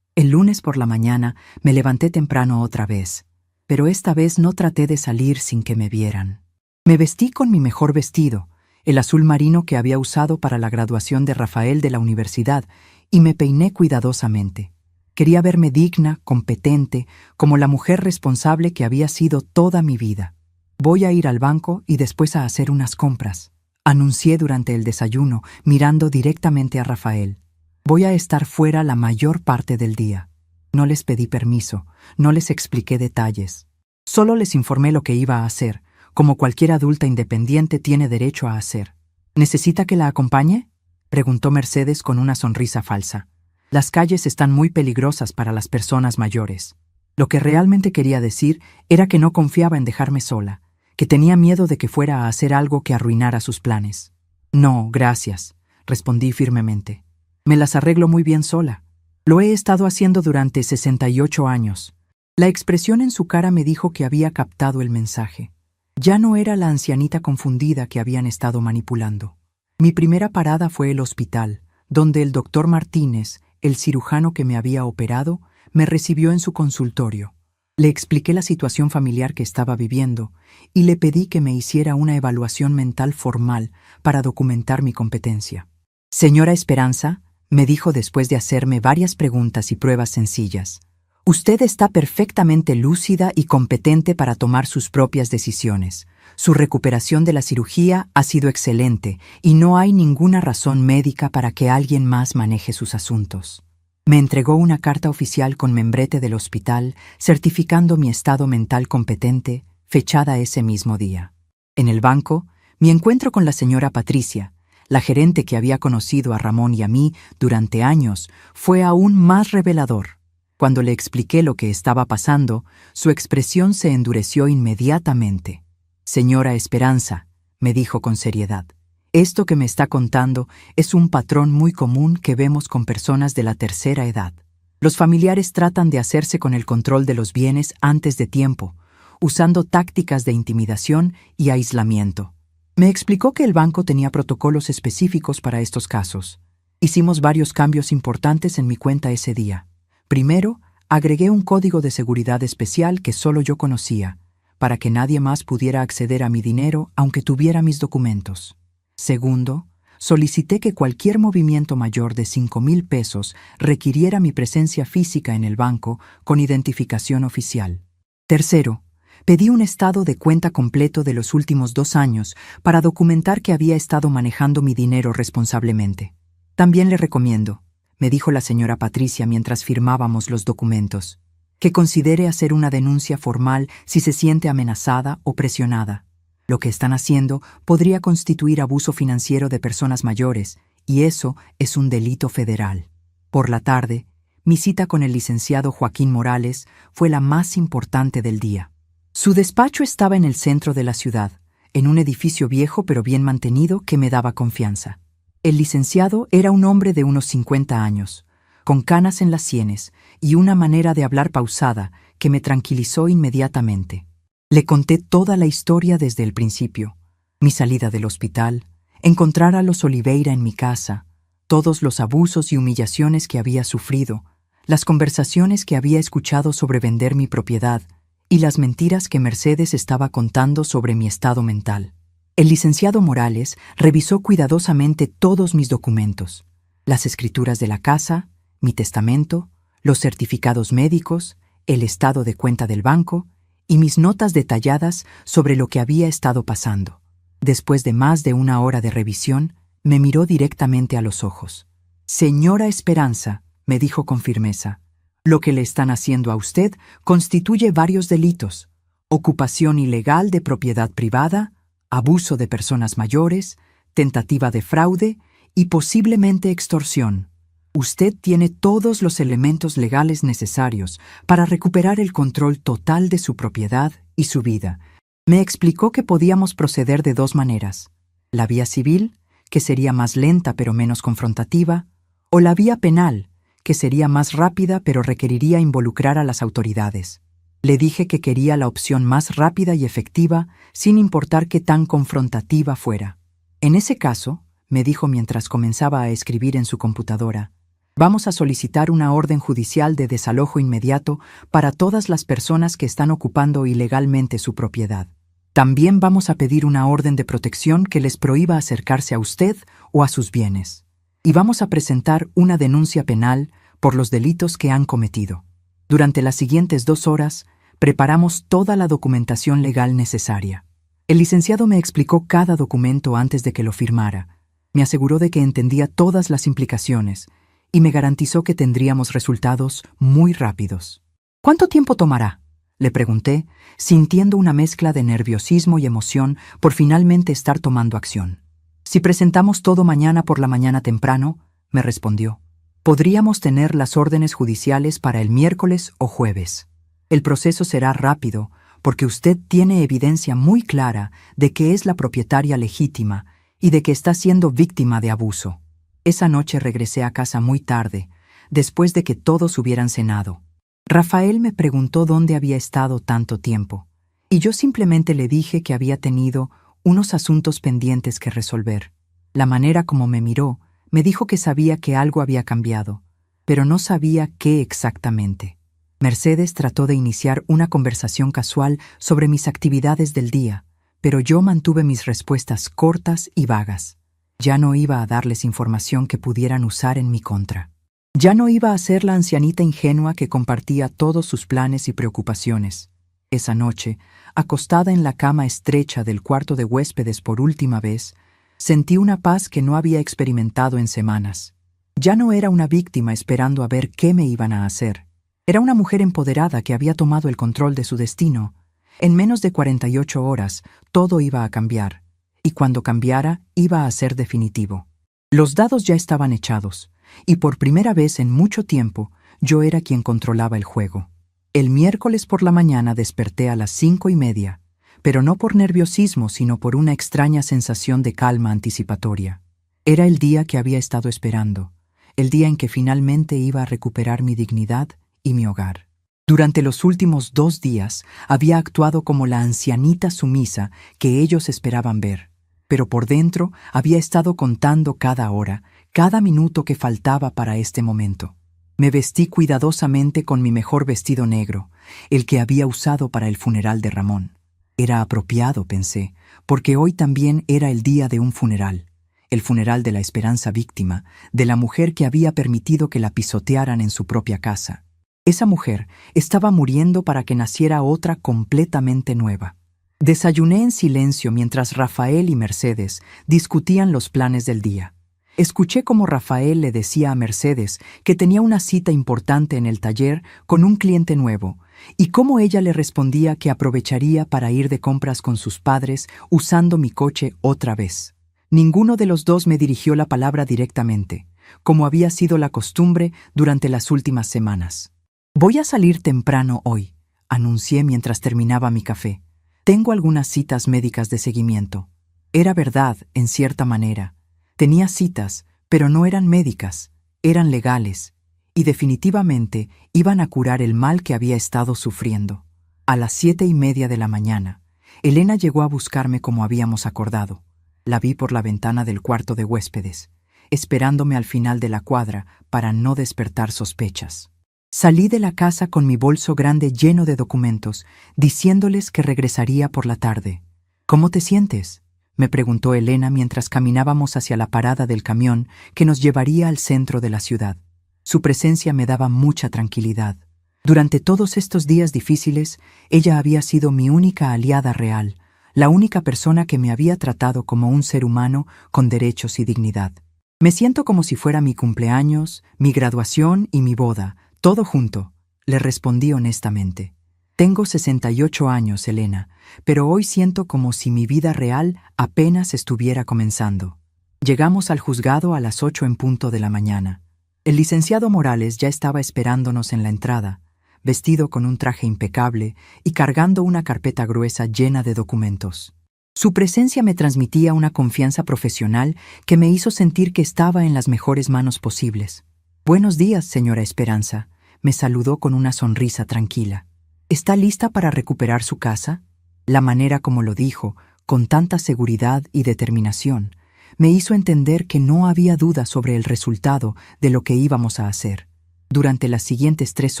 El lunes por la mañana me levanté temprano otra vez, pero esta vez no traté de salir sin que me vieran. Me vestí con mi mejor vestido, el azul marino que había usado para la graduación de Rafael de la universidad, y me peiné cuidadosamente. Quería verme digna, competente, como la mujer responsable que había sido toda mi vida. «Voy a ir al banco y después a hacer unas compras», anuncié durante el desayuno, mirando directamente a Rafael. «Voy a estar fuera la mayor parte del día». No les pedí permiso, no les expliqué detalles. Solo les informé lo que iba a hacer, como cualquier adulta independiente tiene derecho a hacer. «¿Necesita que la acompañe?», preguntó Mercedes con una sonrisa falsa. «Las calles están muy peligrosas para las personas mayores». Lo que realmente quería decir era que no confiaba en dejarme sola, que tenía miedo de que fuera a hacer algo que arruinara sus planes. No, gracias, respondí firmemente. Me las arreglo muy bien sola. Lo he estado haciendo durante 68 años. La expresión en su cara me dijo que había captado el mensaje. Ya no era la ancianita confundida que habían estado manipulando. Mi primera parada fue el hospital, donde el doctor Martínez, el cirujano que me había operado, me recibió en su consultorio. Le expliqué la situación familiar que estaba viviendo y le pedí que me hiciera una evaluación mental formal para documentar mi competencia. Señora Esperanza, me dijo después de hacerme varias preguntas y pruebas sencillas, usted está perfectamente lúcida y competente para tomar sus propias decisiones. Su recuperación de la cirugía ha sido excelente y no hay ninguna razón médica para que alguien más maneje sus asuntos. Me entregó una carta oficial con membrete del hospital certificando mi estado mental competente, fechada ese mismo día. En el banco, mi encuentro con la señora Patricia, la gerente que había conocido a Ramón y a mí durante años, fue aún más revelador. Cuando le expliqué lo que estaba pasando, su expresión se endureció inmediatamente. Señora Esperanza, me dijo con seriedad, esto que me está contando es un patrón muy común que vemos con personas de la tercera edad. Los familiares tratan de hacerse con el control de los bienes antes de tiempo, usando tácticas de intimidación y aislamiento. Me explicó que el banco tenía protocolos específicos para estos casos. Hicimos varios cambios importantes en mi cuenta ese día. Primero, agregué un código de seguridad especial que solo yo conocía, para que nadie más pudiera acceder a mi dinero aunque tuviera mis documentos. Segundo, solicité que cualquier movimiento mayor de 5,000 pesos requiriera mi presencia física en el banco con identificación oficial. Tercero, pedí un estado de cuenta completo de los últimos 2 años para documentar que había estado manejando mi dinero responsablemente. También le recomiendo, me dijo la señora Patricia mientras firmábamos los documentos, que considere hacer una denuncia formal si se siente amenazada o presionada. Lo que están haciendo podría constituir abuso financiero de personas mayores, y eso es un delito federal. Por la tarde, mi cita con el licenciado Joaquín Morales fue la más importante del día. Su despacho estaba en el centro de la ciudad, en un edificio viejo pero bien mantenido que me daba confianza. El licenciado era un hombre de unos 50 años, con canas en las sienes y una manera de hablar pausada que me tranquilizó inmediatamente. Le conté toda la historia desde el principio, mi salida del hospital, encontrar a los Oliveira en mi casa, todos los abusos y humillaciones que había sufrido, las conversaciones que había escuchado sobre vender mi propiedad y las mentiras que Mercedes estaba contando sobre mi estado mental. El licenciado Morales revisó cuidadosamente todos mis documentos, las escrituras de la casa, mi testamento, los certificados médicos, el estado de cuenta del banco y mis notas detalladas sobre lo que había estado pasando. Después de más de 1 hora de revisión, me miró directamente a los ojos. Señora Esperanza, me dijo con firmeza, lo que le están haciendo a usted constituye varios delitos: ocupación ilegal de propiedad privada, abuso de personas mayores, tentativa de fraude y posiblemente extorsión. Usted tiene todos los elementos legales necesarios para recuperar el control total de su propiedad y su vida. Me explicó que podíamos proceder de 2 maneras: la vía civil, que sería más lenta pero menos confrontativa, o la vía penal, que sería más rápida pero requeriría involucrar a las autoridades. Le dije que quería la opción más rápida y efectiva, sin importar qué tan confrontativa fuera. En ese caso, me dijo mientras comenzaba a escribir en su computadora, vamos a solicitar una orden judicial de desalojo inmediato para todas las personas que están ocupando ilegalmente su propiedad. También vamos a pedir una orden de protección que les prohíba acercarse a usted o a sus bienes. Y vamos a presentar una denuncia penal por los delitos que han cometido. Durante las siguientes 2 horas, preparamos toda la documentación legal necesaria. El licenciado me explicó cada documento antes de que lo firmara. Me aseguró de que entendía todas las implicaciones y me garantizó que tendríamos resultados muy rápidos. ¿Cuánto tiempo tomará?, le pregunté, sintiendo una mezcla de nerviosismo y emoción por finalmente estar tomando acción. Si presentamos todo mañana por la mañana temprano, me respondió, podríamos tener las órdenes judiciales para el miércoles o jueves. El proceso será rápido porque usted tiene evidencia muy clara de que es la propietaria legítima y de que está siendo víctima de abuso. Esa noche regresé a casa muy tarde, después de que todos hubieran cenado. Rafael me preguntó dónde había estado tanto tiempo, y yo simplemente le dije que había tenido unos asuntos pendientes que resolver. La manera como me miró me dijo que sabía que algo había cambiado, pero no sabía qué exactamente. Mercedes trató de iniciar una conversación casual sobre mis actividades del día, pero yo mantuve mis respuestas cortas y vagas. Ya no iba a darles información que pudieran usar en mi contra. Ya no iba a ser la ancianita ingenua que compartía todos sus planes y preocupaciones. Esa noche, acostada en la cama estrecha del cuarto de huéspedes por última vez, sentí una paz que no había experimentado en semanas. Ya no era una víctima esperando a ver qué me iban a hacer. Era una mujer empoderada que había tomado el control de su destino. En menos de 48 horas, todo iba a cambiar, y cuando cambiara, iba a ser definitivo. Los dados ya estaban echados, y por primera vez en mucho tiempo, yo era quien controlaba el juego. El miércoles por la mañana desperté a las 5:30, pero no por nerviosismo, sino por una extraña sensación de calma anticipatoria. Era el día que había estado esperando, el día en que finalmente iba a recuperar mi dignidad y mi hogar. Durante los últimos 2 días había actuado como la ancianita sumisa que ellos esperaban ver, pero por dentro había estado contando cada hora, cada minuto que faltaba para este momento. Me vestí cuidadosamente con mi mejor vestido negro, el que había usado para el funeral de Ramón. Era apropiado, pensé, porque hoy también era el día de un funeral, el funeral de la esperanza víctima, de la mujer que había permitido que la pisotearan en su propia casa. Esa mujer estaba muriendo para que naciera otra completamente nueva. Desayuné en silencio mientras Rafael y Mercedes discutían los planes del día. Escuché cómo Rafael le decía a Mercedes que tenía una cita importante en el taller con un cliente nuevo, y cómo ella le respondía que aprovecharía para ir de compras con sus padres usando mi coche otra vez. Ninguno de los dos me dirigió la palabra directamente, como había sido la costumbre durante las últimas semanas. «Voy a salir temprano hoy», anuncié mientras terminaba mi café. «Tengo algunas citas médicas de seguimiento». Era verdad, en cierta manera. Tenía citas, pero no eran médicas, eran legales, y definitivamente iban a curar el mal que había estado sufriendo. A las 7:30 de la mañana, Elena llegó a buscarme como habíamos acordado. La vi por la ventana del cuarto de huéspedes, esperándome al final de la cuadra para no despertar sospechas. Salí de la casa con mi bolso grande lleno de documentos, diciéndoles que regresaría por la tarde. «¿Cómo te sientes?», me preguntó Elena mientras caminábamos hacia la parada del camión que nos llevaría al centro de la ciudad. Su presencia me daba mucha tranquilidad. Durante todos estos días difíciles, ella había sido mi única aliada real, la única persona que me había tratado como un ser humano con derechos y dignidad. «Me siento como si fuera mi cumpleaños, mi graduación y mi boda, todo junto», le respondí honestamente. «Tengo 68 años, Elena, pero hoy siento como si mi vida real apenas estuviera comenzando». Llegamos al juzgado a las 8 en punto de la mañana. El licenciado Morales ya estaba esperándonos en la entrada, vestido con un traje impecable y cargando una carpeta gruesa llena de documentos. Su presencia me transmitía una confianza profesional que me hizo sentir que estaba en las mejores manos posibles. «Buenos días, señora Esperanza», me saludó con una sonrisa tranquila. «¿Está lista para recuperar su casa?». La manera como lo dijo, con tanta seguridad y determinación, me hizo entender que no había duda sobre el resultado de lo que íbamos a hacer. Durante las siguientes 3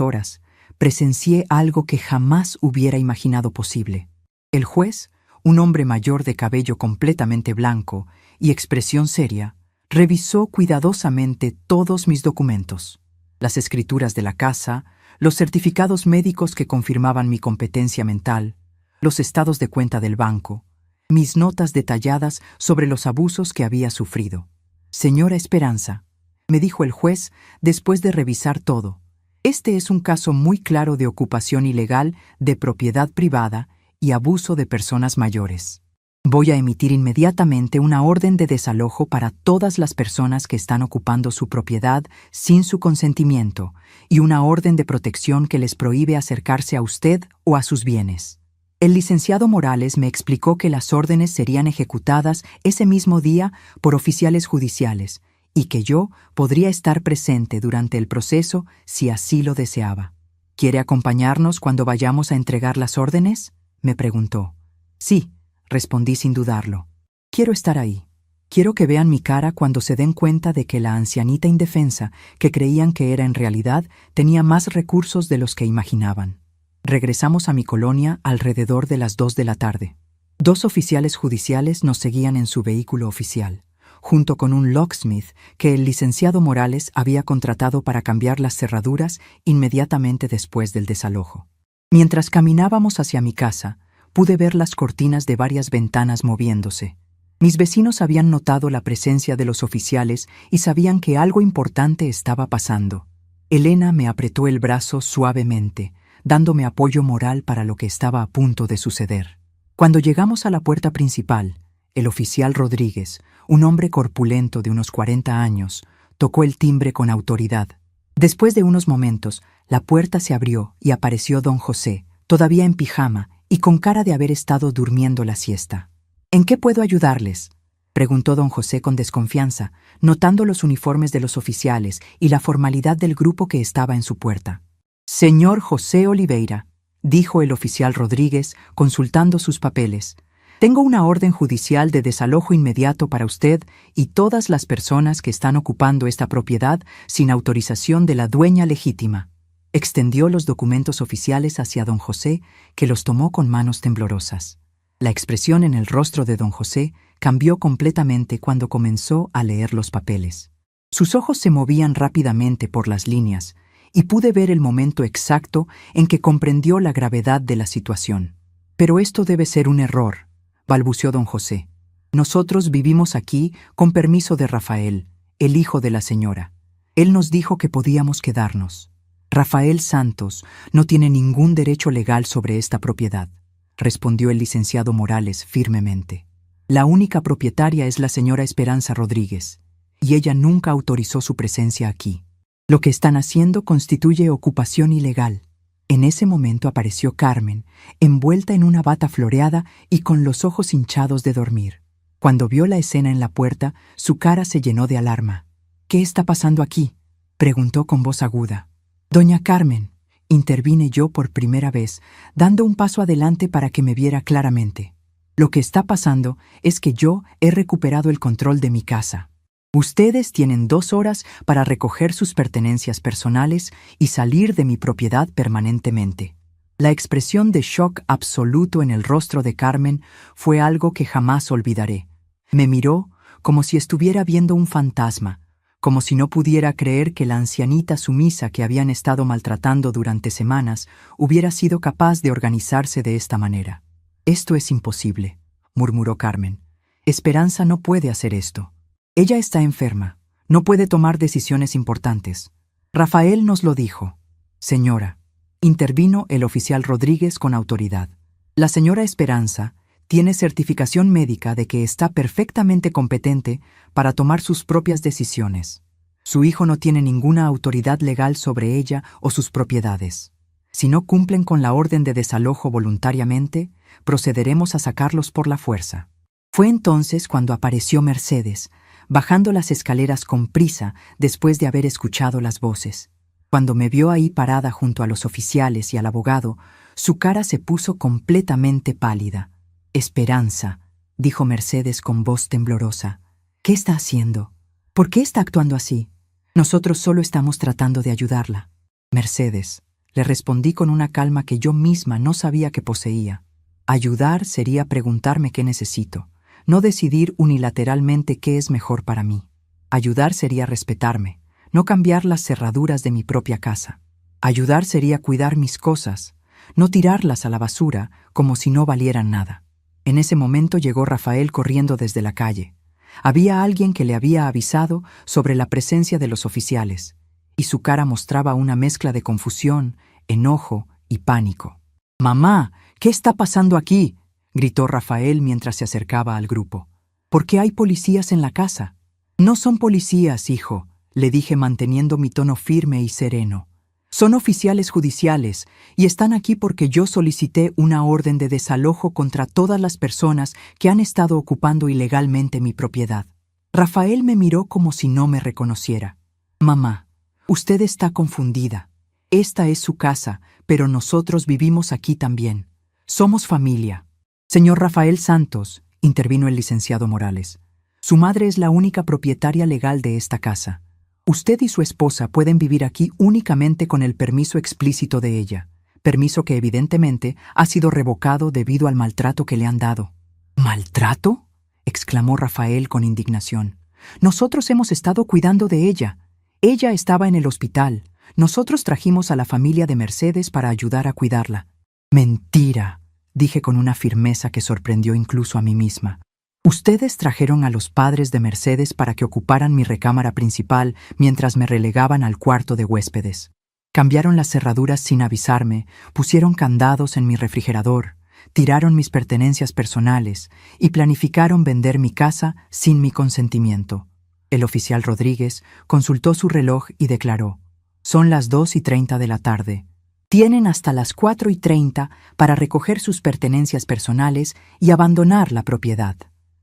horas, presencié algo que jamás hubiera imaginado posible. El juez, un hombre mayor de cabello completamente blanco y expresión seria, revisó cuidadosamente todos mis documentos, las escrituras de la casa, los certificados médicos que confirmaban mi competencia mental, los estados de cuenta del banco, mis notas detalladas sobre los abusos que había sufrido. «Señora Esperanza», me dijo el juez después de revisar todo, «este es un caso muy claro de ocupación ilegal de propiedad privada y abuso de personas mayores. Voy a emitir inmediatamente una orden de desalojo para todas las personas que están ocupando su propiedad sin su consentimiento y una orden de protección que les prohíbe acercarse a usted o a sus bienes». El licenciado Morales me explicó que las órdenes serían ejecutadas ese mismo día por oficiales judiciales y que yo podría estar presente durante el proceso si así lo deseaba. ¿Quiere acompañarnos cuando vayamos a entregar las órdenes?, me preguntó. Sí, respondí sin dudarlo. Quiero estar ahí. Quiero que vean mi cara cuando se den cuenta de que la ancianita indefensa, que creían que era en realidad, tenía más recursos de los que imaginaban. Regresamos a mi colonia alrededor de las 2 de la tarde. 2 oficiales judiciales nos seguían en su vehículo oficial, junto con un locksmith que el licenciado Morales había contratado para cambiar las cerraduras inmediatamente después del desalojo. Mientras caminábamos hacia mi casa, pude ver las cortinas de varias ventanas moviéndose. Mis vecinos habían notado la presencia de los oficiales y sabían que algo importante estaba pasando. Elena me apretó el brazo suavemente, dándome apoyo moral para lo que estaba a punto de suceder. Cuando llegamos a la puerta principal, el oficial Rodríguez, un hombre corpulento de unos 40 años, tocó el timbre con autoridad. Después de unos momentos, la puerta se abrió y apareció don José, todavía en pijama y con cara de haber estado durmiendo la siesta. ¿En qué puedo ayudarles?, preguntó don José con desconfianza, notando los uniformes de los oficiales y la formalidad del grupo que estaba en su puerta. Señor José Oliveira, dijo el oficial Rodríguez, consultando sus papeles, tengo una orden judicial de desalojo inmediato para usted y todas las personas que están ocupando esta propiedad sin autorización de la dueña legítima. Extendió los documentos oficiales hacia don José, que los tomó con manos temblorosas. La expresión en el rostro de don José cambió completamente cuando comenzó a leer los papeles. Sus ojos se movían rápidamente por las líneas, y pude ver el momento exacto en que comprendió la gravedad de la situación. Pero esto debe ser un error, balbuceó don José. Nosotros vivimos aquí con permiso de Rafael, el hijo de la señora. Él nos dijo que podíamos quedarnos. Rafael Santos no tiene ningún derecho legal sobre esta propiedad, respondió el licenciado Morales firmemente. La única propietaria es la señora Esperanza Rodríguez, y ella nunca autorizó su presencia aquí. Lo que están haciendo constituye ocupación ilegal. En ese momento apareció Carmen, envuelta en una bata floreada y con los ojos hinchados de dormir. Cuando vio la escena en la puerta, su cara se llenó de alarma. ¿Qué está pasando aquí?, preguntó con voz aguda. Doña Carmen, intervine yo por primera vez, dando un paso adelante para que me viera claramente. Lo que está pasando es que yo he recuperado el control de mi casa. Ustedes tienen 2 horas para recoger sus pertenencias personales y salir de mi propiedad permanentemente. La expresión de shock absoluto en el rostro de Carmen fue algo que jamás olvidaré. Me miró como si estuviera viendo un fantasma, como si no pudiera creer que la ancianita sumisa que habían estado maltratando durante semanas hubiera sido capaz de organizarse de esta manera. Esto es imposible, murmuró Carmen. Esperanza no puede hacer esto. Ella está enferma, no puede tomar decisiones importantes. Rafael nos lo dijo. Señora, intervino el oficial Rodríguez con autoridad. La señora Esperanza tiene certificación médica de que está perfectamente competente para tomar sus propias decisiones. Su hijo no tiene ninguna autoridad legal sobre ella o sus propiedades. Si no cumplen con la orden de desalojo voluntariamente, procederemos a sacarlos por la fuerza. Fue entonces cuando apareció Mercedes, bajando las escaleras con prisa después de haber escuchado las voces. Cuando me vio ahí parada junto a los oficiales y al abogado, su cara se puso completamente pálida. Esperanza, dijo Mercedes con voz temblorosa. ¿Qué está haciendo? ¿Por qué está actuando así? Nosotros solo estamos tratando de ayudarla. Mercedes, le respondí con una calma que yo misma no sabía que poseía. Ayudar sería preguntarme qué necesito, no decidir unilateralmente qué es mejor para mí. Ayudar sería respetarme, no cambiar las cerraduras de mi propia casa. Ayudar sería cuidar mis cosas, no tirarlas a la basura como si no valieran nada. En ese momento llegó Rafael corriendo desde la calle. Había alguien que le había avisado sobre la presencia de los oficiales, y su cara mostraba una mezcla de confusión, enojo y pánico. «Mamá, ¿qué está pasando aquí?», gritó Rafael mientras se acercaba al grupo. «¿Por qué hay policías en la casa?». «No son policías, hijo», le dije manteniendo mi tono firme y sereno. Son oficiales judiciales y están aquí porque yo solicité una orden de desalojo contra todas las personas que han estado ocupando ilegalmente mi propiedad. Rafael me miró como si no me reconociera. Mamá, usted está confundida. Esta es su casa, pero nosotros vivimos aquí también. Somos familia. Señor Rafael Santos, intervino el licenciado Morales, su madre es la única propietaria legal de esta casa. Usted y su esposa pueden vivir aquí únicamente con el permiso explícito de ella, permiso que evidentemente ha sido revocado debido al maltrato que le han dado. ¿Maltrato?, exclamó Rafael con indignación. Nosotros hemos estado cuidando de ella. Ella estaba en el hospital. Nosotros trajimos a la familia de Mercedes para ayudar a cuidarla. Mentira, dije con una firmeza que sorprendió incluso a mí misma. Ustedes trajeron a los padres de Mercedes para que ocuparan mi recámara principal mientras me relegaban al cuarto de huéspedes. Cambiaron las cerraduras sin avisarme, pusieron candados en mi refrigerador, tiraron mis pertenencias personales y planificaron vender mi casa sin mi consentimiento. El oficial Rodríguez consultó su reloj y declaró: «Son las 2:30 de la tarde. Tienen hasta las 4:30 para recoger sus pertenencias personales y abandonar la propiedad.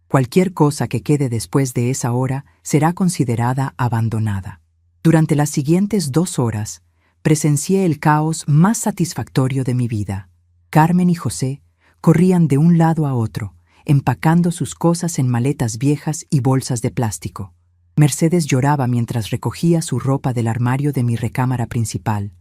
Cualquier cosa que quede después de esa hora será considerada abandonada». Durante las siguientes 2 horas, presencié el caos más satisfactorio de mi vida. Carmen y José corrían de un lado a otro, empacando sus cosas en maletas viejas y bolsas de plástico. Mercedes lloraba mientras recogía su ropa del armario de mi recámara principal,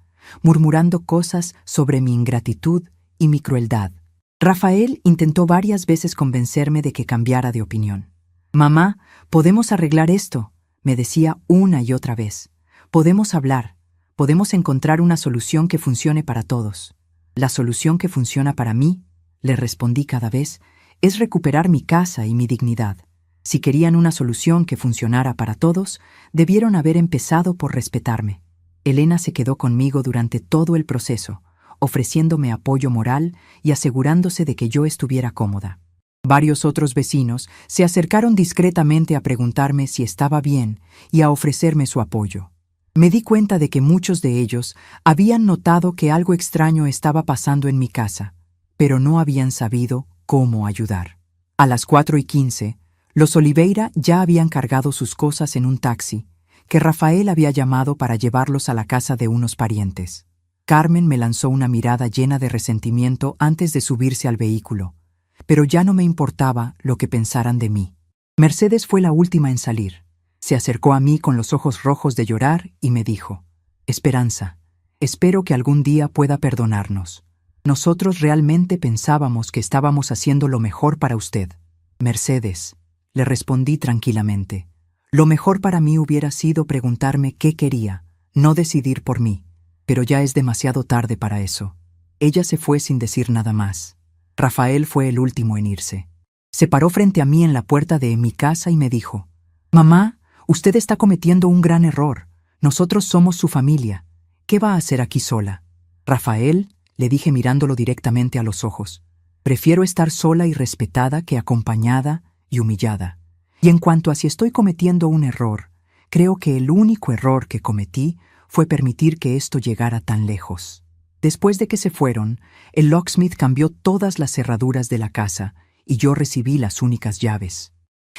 murmurando cosas sobre mi ingratitud y mi crueldad. Rafael intentó varias veces convencerme de que cambiara de opinión. «Mamá, podemos arreglar esto», me decía una y otra vez. «Podemos hablar, podemos encontrar una solución que funcione para todos». «La solución que funciona para mí», le respondí cada vez, «es recuperar mi casa y mi dignidad. Si querían una solución que funcionara para todos, debieron haber empezado por respetarme». Elena se quedó conmigo durante todo el proceso, ofreciéndome apoyo moral y asegurándose de que yo estuviera cómoda. Varios otros vecinos se acercaron discretamente a preguntarme si estaba bien y a ofrecerme su apoyo. Me di cuenta de que muchos de ellos habían notado que algo extraño estaba pasando en mi casa, pero no habían sabido cómo ayudar. A las 4:15, los Oliveira ya habían cargado sus cosas en un taxi que Rafael había llamado para llevarlos a la casa de unos parientes. Carmen me lanzó una mirada llena de resentimiento antes de subirse al vehículo, pero ya no me importaba lo que pensaran de mí. Mercedes fue la última en salir. Se acercó a mí con los ojos rojos de llorar y me dijo: «Esperanza, espero que algún día pueda perdonarnos. Nosotros realmente pensábamos que estábamos haciendo lo mejor para usted». «Mercedes», le respondí tranquilamente, «lo mejor para mí hubiera sido preguntarme qué quería, no decidir por mí. Pero ya es demasiado tarde para eso». Ella se fue sin decir nada más. Rafael fue el último en irse. Se paró frente a mí en la puerta de mi casa y me dijo: «Mamá, usted está cometiendo un gran error. Nosotros somos su familia. ¿Qué va a hacer aquí sola?» «Rafael», le dije mirándolo directamente a los ojos, «prefiero estar sola y respetada que acompañada y humillada. Y en cuanto a si estoy cometiendo un error, creo que el único error que cometí fue permitir que esto llegara tan lejos». Después de que se fueron, el locksmith cambió todas las cerraduras de la casa y yo recibí las únicas llaves.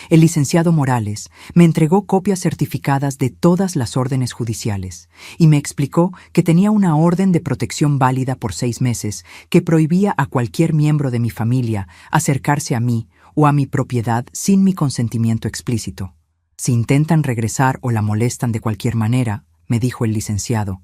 El licenciado Morales me entregó copias certificadas de todas las órdenes judiciales y me explicó que tenía una orden de protección válida por 6 meses que prohibía a cualquier miembro de mi familia acercarse a mí o a mi propiedad sin mi consentimiento explícito. «Si intentan regresar o la molestan de cualquier manera», me dijo el licenciado,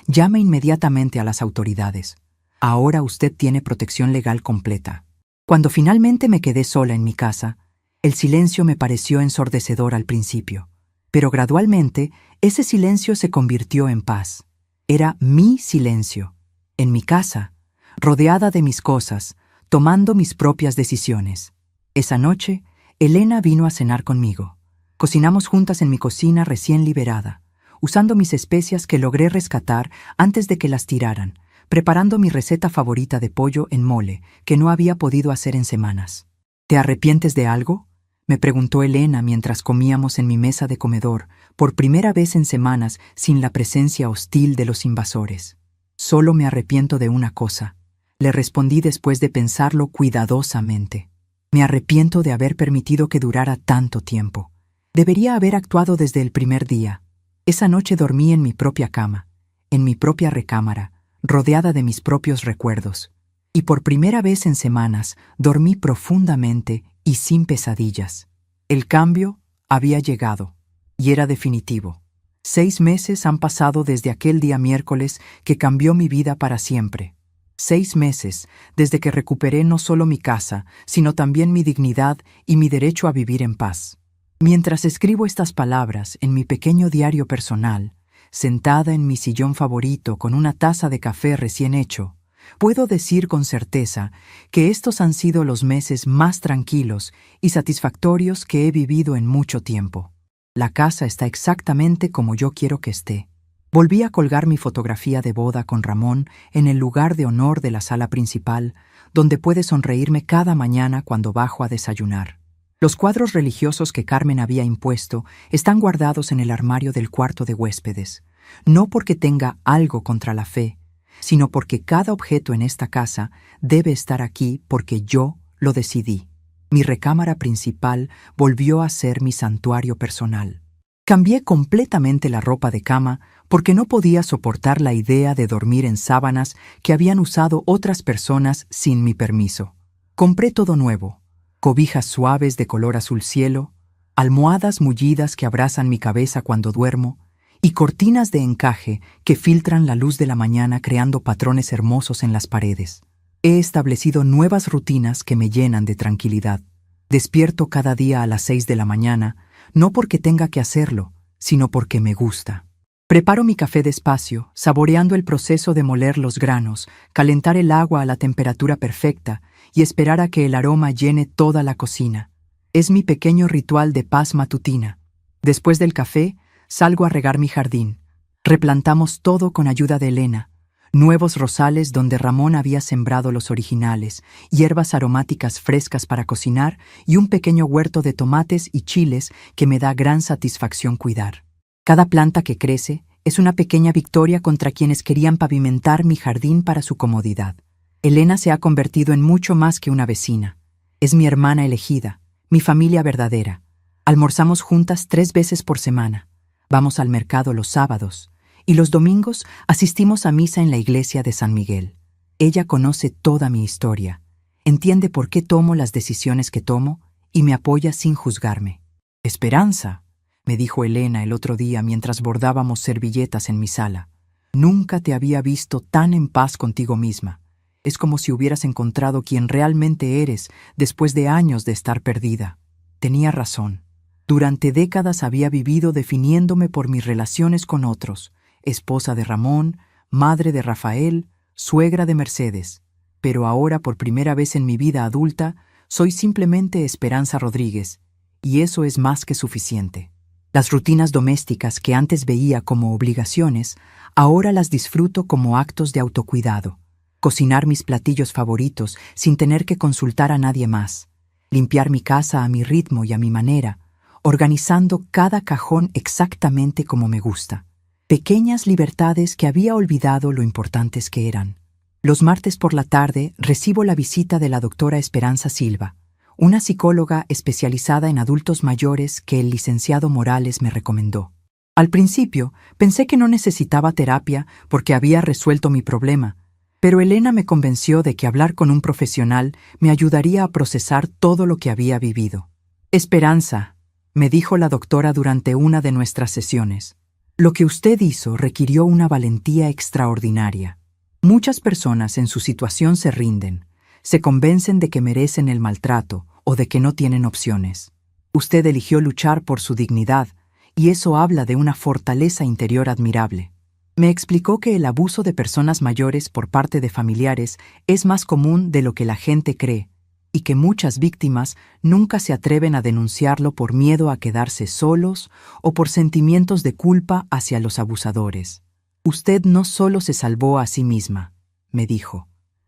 «llame inmediatamente a las autoridades. Ahora usted tiene protección legal completa». Cuando finalmente me quedé sola en mi casa, el silencio me pareció ensordecedor al principio, pero gradualmente ese silencio se convirtió en paz. Era mi silencio, en mi casa, rodeada de mis cosas, tomando mis propias decisiones. Esa noche, Elena vino a cenar conmigo. Cocinamos juntas en mi cocina recién liberada, usando mis especias que logré rescatar antes de que las tiraran, preparando mi receta favorita de pollo en mole que no había podido hacer en semanas. «¿Te arrepientes de algo?», Me preguntó Elena mientras comíamos en mi mesa de comedor, por primera vez en semanas sin la presencia hostil de los invasores. Solo me arrepiento de una cosa, le respondí después de pensarlo cuidadosamente. Me arrepiento de haber permitido que durara tanto tiempo. Debería haber actuado desde el primer día. Esa noche dormí en mi propia cama, en mi propia recámara, rodeada de mis propios recuerdos. Y por primera vez en semanas dormí profundamente y sin pesadillas. El cambio había llegado, y era definitivo. 6 meses han pasado desde aquel día miércoles que cambió mi vida para siempre. 6 meses desde que recuperé no solo mi casa, sino también mi dignidad y mi derecho a vivir en paz. Mientras escribo estas palabras en mi pequeño diario personal, sentada en mi sillón favorito con una taza de café recién hecho, puedo decir con certeza que estos han sido los meses más tranquilos y satisfactorios que he vivido en mucho tiempo. La casa está exactamente como yo quiero que esté. Volví a colgar mi fotografía de boda con Ramón en el lugar de honor de la sala principal, donde puede sonreírme cada mañana cuando bajo a desayunar. Los cuadros religiosos que Carmen había impuesto están guardados en el armario del cuarto de huéspedes, no porque tenga algo contra la fe, sino porque cada objeto en esta casa debe estar aquí porque yo lo decidí. Mi recámara principal volvió a ser mi santuario personal. Cambié completamente la ropa de cama porque no podía soportar la idea de dormir en sábanas que habían usado otras personas sin mi permiso. Compré todo nuevo, cobijas suaves de color azul cielo, almohadas mullidas que abrazan mi cabeza cuando duermo, y cortinas de encaje que filtran la luz de la mañana creando patrones hermosos en las paredes. He establecido nuevas rutinas que me llenan de tranquilidad. Despierto cada día a las 6 de la mañana, no porque tenga que hacerlo, sino porque me gusta. Preparo mi café despacio, saboreando el proceso de moler los granos, calentar el agua a la temperatura perfecta y esperar a que el aroma llene toda la cocina. Es mi pequeño ritual de paz matutina. Después del café, salgo a regar mi jardín. Replantamos todo con ayuda de Elena. Nuevos rosales donde Ramón había sembrado los originales, hierbas aromáticas frescas para cocinar y un pequeño huerto de tomates y chiles que me da gran satisfacción cuidar. Cada planta que crece es una pequeña victoria contra quienes querían pavimentar mi jardín para su comodidad. Elena se ha convertido en mucho más que una vecina. Es mi hermana elegida, mi familia verdadera. Almorzamos juntas 3 veces por semana. Vamos al mercado los sábados y los domingos asistimos a misa en la iglesia de San Miguel. Ella conoce toda mi historia, entiende por qué tomo las decisiones que tomo y me apoya sin juzgarme. «Esperanza», me dijo Elena el otro día mientras bordábamos servilletas en mi sala. «Nunca te había visto tan en paz contigo misma. Es como si hubieras encontrado quien realmente eres después de años de estar perdida». Tenía razón. Durante décadas había vivido definiéndome por mis relaciones con otros, esposa de Ramón, madre de Rafael, suegra de Mercedes. Pero ahora, por primera vez en mi vida adulta, soy simplemente Esperanza Rodríguez, y eso es más que suficiente. Las rutinas domésticas que antes veía como obligaciones, ahora las disfruto como actos de autocuidado. Cocinar mis platillos favoritos sin tener que consultar a nadie más. Limpiar mi casa a mi ritmo y a mi manera, organizando cada cajón exactamente como me gusta. Pequeñas libertades que había olvidado lo importantes que eran. Los martes por la tarde recibo la visita de la doctora Esperanza Silva, una psicóloga especializada en adultos mayores que el licenciado Morales me recomendó. Al principio pensé que no necesitaba terapia porque había resuelto mi problema, pero Elena me convenció de que hablar con un profesional me ayudaría a procesar todo lo que había vivido. «Esperanza», me dijo la doctora durante una de nuestras sesiones, «lo que usted hizo requirió una valentía extraordinaria. Muchas personas en su situación se rinden, se convencen de que merecen el maltrato o de que no tienen opciones. Usted eligió luchar por su dignidad, y eso habla de una fortaleza interior admirable». Me explicó que el abuso de personas mayores por parte de familiares es más común de lo que la gente cree, y que muchas víctimas nunca se atreven a denunciarlo por miedo a quedarse solos o por sentimientos de culpa hacia los abusadores. «Usted no solo se salvó a sí misma», me dijo,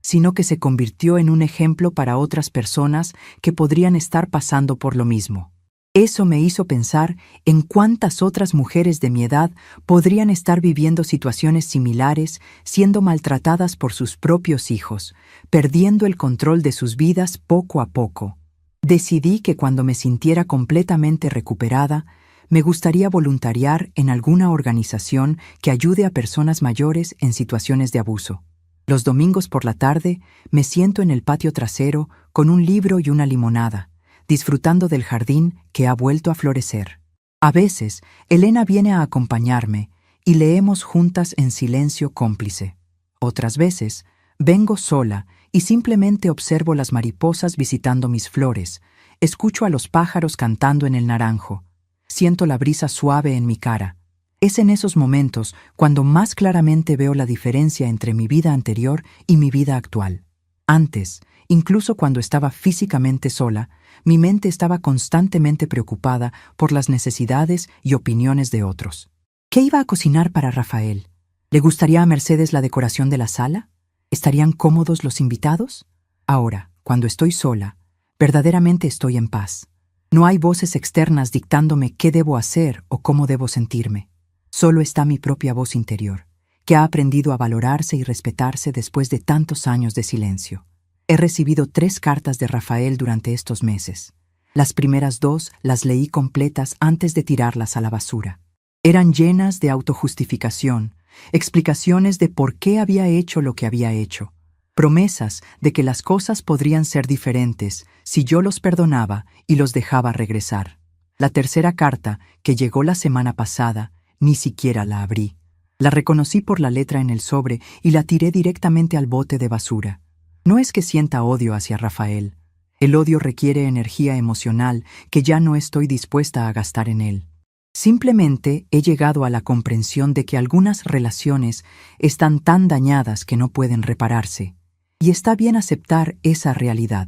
sino que se convirtió en un ejemplo para otras personas que podrían estar pasando por lo mismo. Eso me hizo pensar en cuántas otras mujeres de mi edad podrían estar viviendo situaciones similares, siendo maltratadas por sus propios hijos, perdiendo el control de sus vidas poco a poco. Decidí que cuando me sintiera completamente recuperada, me gustaría voluntariar en alguna organización que ayude a personas mayores en situaciones de abuso. Los domingos por la tarde me siento en el patio trasero con un libro y una limonada, disfrutando del jardín que ha vuelto a florecer. A veces, Elena viene a acompañarme y leemos juntas en silencio cómplice. Otras veces, vengo sola y simplemente observo las mariposas visitando mis flores, escucho a los pájaros cantando en el naranjo, siento la brisa suave en mi cara. Es en esos momentos cuando más claramente veo la diferencia entre mi vida anterior y mi vida actual. Antes, incluso cuando estaba físicamente sola, mi mente estaba constantemente preocupada por las necesidades y opiniones de otros. ¿Qué iba a cocinar para Rafael? ¿Le gustaría a Mercedes la decoración de la sala? ¿Estarían cómodos los invitados? Ahora, cuando estoy sola, verdaderamente estoy en paz. No hay voces externas dictándome qué debo hacer o cómo debo sentirme. Solo está mi propia voz interior, que ha aprendido a valorarse y respetarse después de tantos años de silencio. He recibido 3 cartas de Rafael durante estos meses. Las primeras 2 las leí completas antes de tirarlas a la basura. Eran llenas de autojustificación, explicaciones de por qué había hecho lo que había hecho, promesas de que las cosas podrían ser diferentes si yo los perdonaba y los dejaba regresar. La tercera carta, que llegó la semana pasada, ni siquiera la abrí. La reconocí por la letra en el sobre y la tiré directamente al bote de basura. No es que sienta odio hacia Rafael. El odio requiere energía emocional que ya no estoy dispuesta a gastar en él. Simplemente he llegado a la comprensión de que algunas relaciones están tan dañadas que no pueden repararse. Y está bien aceptar esa realidad.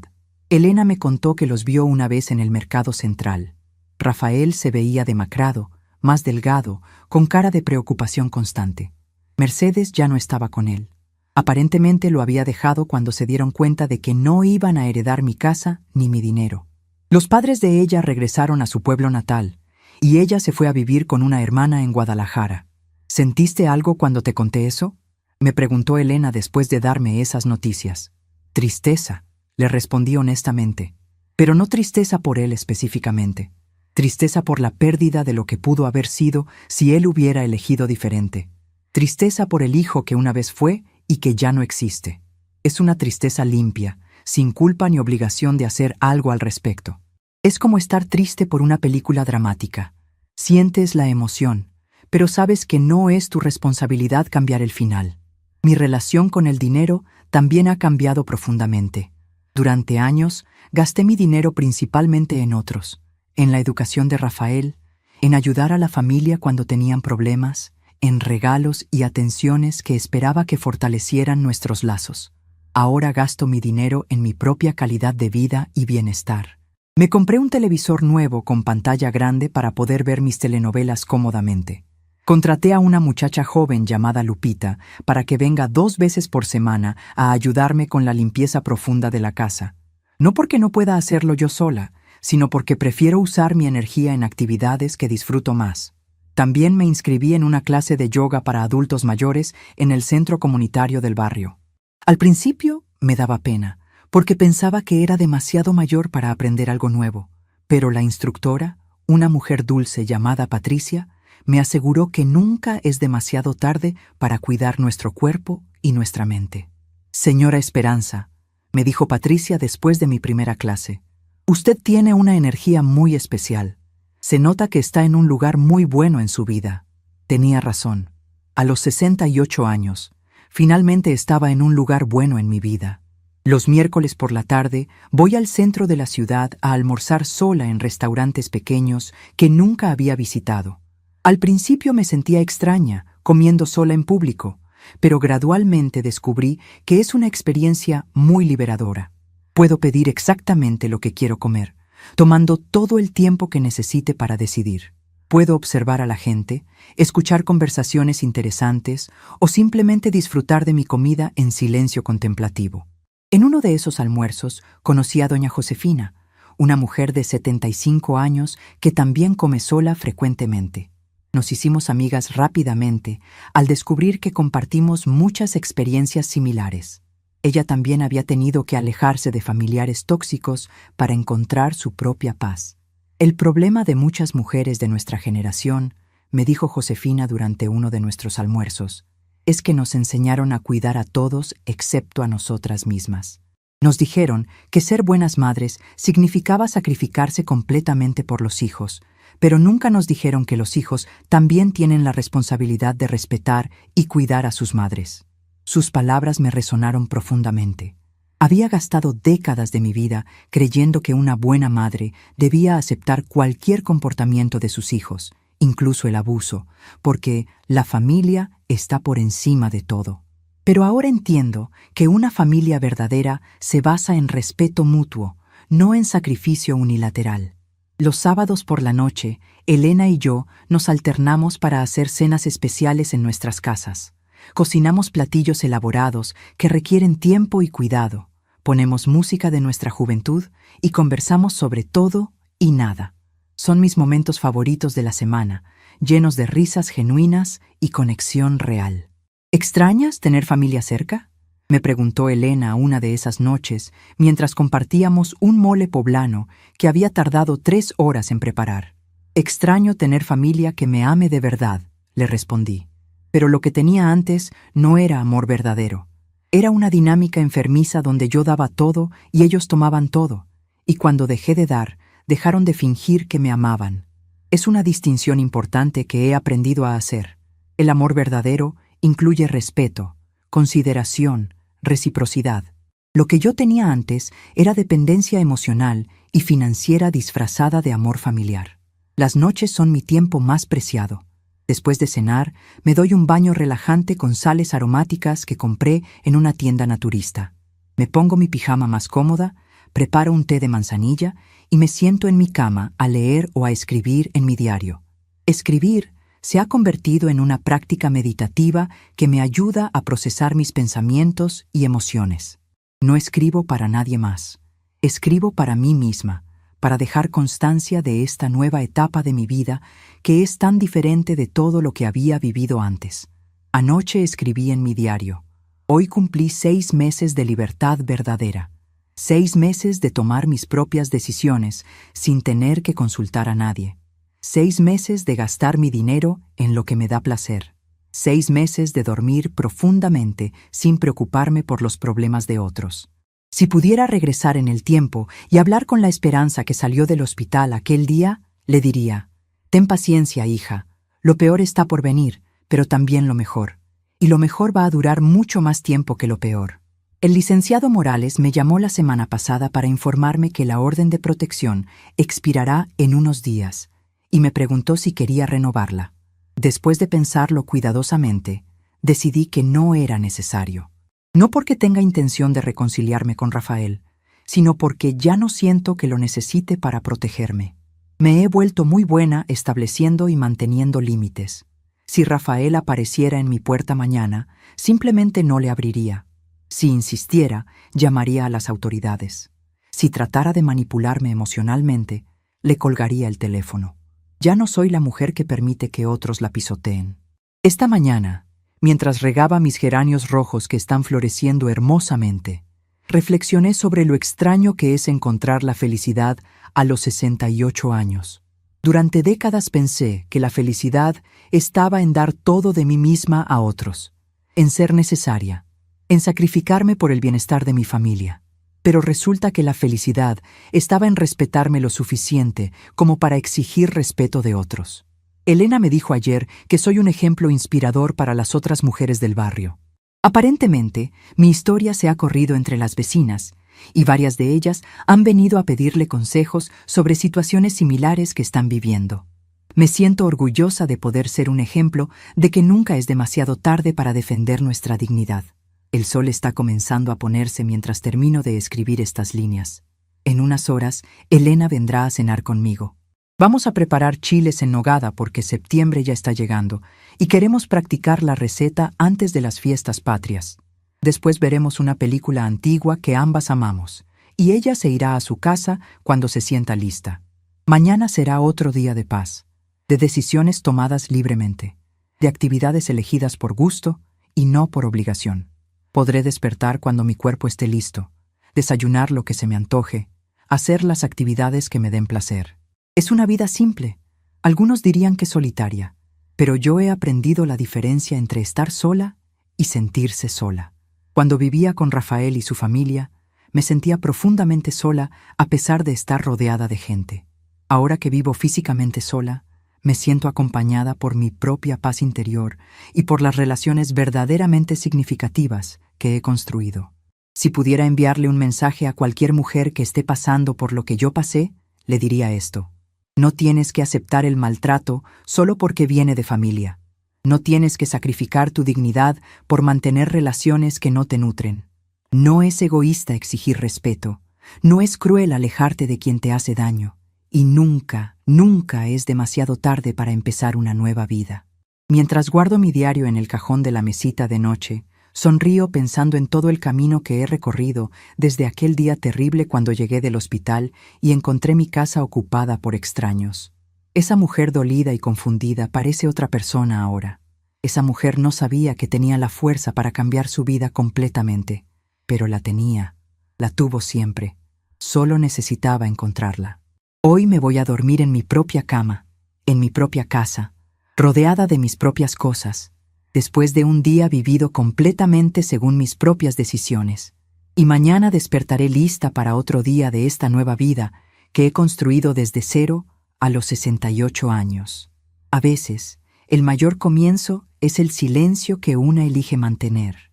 Elena me contó que los vio una vez en el mercado central. Rafael se veía demacrado, más delgado, con cara de preocupación constante. Mercedes ya no estaba con él. Aparentemente lo había dejado cuando se dieron cuenta de que no iban a heredar mi casa ni mi dinero. Los padres de ella regresaron a su pueblo natal, y ella se fue a vivir con una hermana en Guadalajara. ¿Sentiste algo cuando te conté eso?, me preguntó Elena después de darme esas noticias. Tristeza, le respondí honestamente, pero no tristeza por él específicamente. Tristeza por la pérdida de lo que pudo haber sido si él hubiera elegido diferente. Tristeza por el hijo que una vez fue y que ya no existe. Es una tristeza limpia, sin culpa ni obligación de hacer algo al respecto. Es como estar triste por una película dramática. Sientes la emoción, pero sabes que no es tu responsabilidad cambiar el final. Mi relación con el dinero también ha cambiado profundamente. Durante años, gasté mi dinero principalmente en otros, en la educación de Rafael, en ayudar a la familia cuando tenían problemas, en regalos y atenciones que esperaba que fortalecieran nuestros lazos. Ahora gasto mi dinero en mi propia calidad de vida y bienestar. Me compré un televisor nuevo con pantalla grande para poder ver mis telenovelas cómodamente. Contraté a una muchacha joven llamada Lupita para que venga 2 veces por semana a ayudarme con la limpieza profunda de la casa. No porque no pueda hacerlo yo sola, sino porque prefiero usar mi energía en actividades que disfruto más. También me inscribí en una clase de yoga para adultos mayores en el centro comunitario del barrio. Al principio me daba pena, porque pensaba que era demasiado mayor para aprender algo nuevo, pero la instructora, una mujer dulce llamada Patricia, me aseguró que nunca es demasiado tarde para cuidar nuestro cuerpo y nuestra mente. Señora Esperanza, me dijo Patricia después de mi primera clase, usted tiene una energía muy especial. Se nota que está en un lugar muy bueno en su vida. Tenía razón. A los 68 años, finalmente estaba en un lugar bueno en mi vida. Los miércoles por la tarde voy al centro de la ciudad a almorzar sola en restaurantes pequeños que nunca había visitado. Al principio me sentía extraña, comiendo sola en público, pero gradualmente descubrí que es una experiencia muy liberadora. Puedo pedir exactamente lo que quiero comer, tomando todo el tiempo que necesite para decidir. Puedo observar a la gente, escuchar conversaciones interesantes o simplemente disfrutar de mi comida en silencio contemplativo. En uno de esos almuerzos conocí a doña Josefina, una mujer de 75 años que también come sola frecuentemente. Nos hicimos amigas rápidamente al descubrir que compartimos muchas experiencias similares. Ella también había tenido que alejarse de familiares tóxicos para encontrar su propia paz. El problema de muchas mujeres de nuestra generación, me dijo Josefina durante uno de nuestros almuerzos, es que nos enseñaron a cuidar a todos excepto a nosotras mismas. Nos dijeron que ser buenas madres significaba sacrificarse completamente por los hijos, pero nunca nos dijeron que los hijos también tienen la responsabilidad de respetar y cuidar a sus madres. Sus palabras me resonaron profundamente. Había gastado décadas de mi vida creyendo que una buena madre debía aceptar cualquier comportamiento de sus hijos, incluso el abuso, porque la familia está por encima de todo. Pero ahora entiendo que una familia verdadera se basa en respeto mutuo, no en sacrificio unilateral. Los sábados por la noche, Elena y yo nos alternamos para hacer cenas especiales en nuestras casas. Cocinamos platillos elaborados que requieren tiempo y cuidado. Ponemos música de nuestra juventud y conversamos sobre todo y nada. Son mis momentos favoritos de la semana, llenos de risas genuinas y conexión real. ¿Extrañas tener familia cerca?, me preguntó Elena una de esas noches mientras compartíamos un mole poblano que había tardado 3 horas en preparar. Extraño tener familia que me ame de verdad, le respondí. Pero lo que tenía antes no era amor verdadero. Era una dinámica enfermiza donde yo daba todo y ellos tomaban todo, y cuando dejé de dar, dejaron de fingir que me amaban. Es una distinción importante que he aprendido a hacer. El amor verdadero incluye respeto, consideración, reciprocidad. Lo que yo tenía antes era dependencia emocional y financiera disfrazada de amor familiar. Las noches son mi tiempo más preciado. Después de cenar, me doy un baño relajante con sales aromáticas que compré en una tienda naturista. Me pongo mi pijama más cómoda, preparo un té de manzanilla y me siento en mi cama a leer o a escribir en mi diario. Escribir se ha convertido en una práctica meditativa que me ayuda a procesar mis pensamientos y emociones. No escribo para nadie más. Escribo para mí misma, para dejar constancia de esta nueva etapa de mi vida que es tan diferente de todo lo que había vivido antes. Anoche escribí en mi diario: hoy cumplí 6 meses de libertad verdadera, 6 meses de tomar mis propias decisiones sin tener que consultar a nadie, 6 meses de gastar mi dinero en lo que me da placer, 6 meses de dormir profundamente sin preocuparme por los problemas de otros. Si pudiera regresar en el tiempo y hablar con la Esperanza que salió del hospital aquel día, le diría: ten paciencia, hija, lo peor está por venir, pero también lo mejor. Y lo mejor va a durar mucho más tiempo que lo peor. El licenciado Morales me llamó la semana pasada para informarme que la orden de protección expirará en unos días, y me preguntó si quería renovarla. Después de pensarlo cuidadosamente, decidí que no era necesario. No porque tenga intención de reconciliarme con Rafael, sino porque ya no siento que lo necesite para protegerme. Me he vuelto muy buena estableciendo y manteniendo límites. Si Rafael apareciera en mi puerta mañana, simplemente no le abriría. Si insistiera, llamaría a las autoridades. Si tratara de manipularme emocionalmente, le colgaría el teléfono. Ya no soy la mujer que permite que otros la pisoteen. Esta mañana, mientras regaba mis geranios rojos que están floreciendo hermosamente, reflexioné sobre lo extraño que es encontrar la felicidad a los 68 años. Durante décadas pensé que la felicidad estaba en dar todo de mí misma a otros, en ser necesaria, en sacrificarme por el bienestar de mi familia. Pero resulta que la felicidad estaba en respetarme lo suficiente como para exigir respeto de otros. Elena me dijo ayer que soy un ejemplo inspirador para las otras mujeres del barrio. Aparentemente, mi historia se ha corrido entre las vecinas, y varias de ellas han venido a pedirle consejos sobre situaciones similares que están viviendo. Me siento orgullosa de poder ser un ejemplo de que nunca es demasiado tarde para defender nuestra dignidad. El sol está comenzando a ponerse mientras termino de escribir estas líneas. En unas horas, Elena vendrá a cenar conmigo. Vamos a preparar chiles en nogada porque septiembre ya está llegando y queremos practicar la receta antes de las fiestas patrias. Después veremos una película antigua que ambas amamos y ella se irá a su casa cuando se sienta lista. Mañana será otro día de paz, de decisiones tomadas libremente, de actividades elegidas por gusto y no por obligación. Podré despertar cuando mi cuerpo esté listo, desayunar lo que se me antoje, hacer las actividades que me den placer. Es una vida simple. Algunos dirían que solitaria, pero yo he aprendido la diferencia entre estar sola y sentirse sola. Cuando vivía con Rafael y su familia, me sentía profundamente sola a pesar de estar rodeada de gente. Ahora que vivo físicamente sola, me siento acompañada por mi propia paz interior y por las relaciones verdaderamente significativas que he construido. Si pudiera enviarle un mensaje a cualquier mujer que esté pasando por lo que yo pasé, le diría esto: no tienes que aceptar el maltrato solo porque viene de familia. No tienes que sacrificar tu dignidad por mantener relaciones que no te nutren. No es egoísta exigir respeto. No es cruel alejarte de quien te hace daño. Y nunca, nunca es demasiado tarde para empezar una nueva vida. Mientras guardo mi diario en el cajón de la mesita de noche, sonrío pensando en todo el camino que he recorrido desde aquel día terrible cuando llegué del hospital y encontré mi casa ocupada por extraños. Esa mujer dolida y confundida parece otra persona ahora. Esa mujer no sabía que tenía la fuerza para cambiar su vida completamente, pero la tenía, la tuvo siempre. Solo necesitaba encontrarla. Hoy me voy a dormir en mi propia cama, en mi propia casa, rodeada de mis propias cosas, después de un día vivido completamente según mis propias decisiones. Y mañana despertaré lista para otro día de esta nueva vida que he construido desde cero a los 68 años. A veces, el mayor comienzo es el silencio que una elige mantener.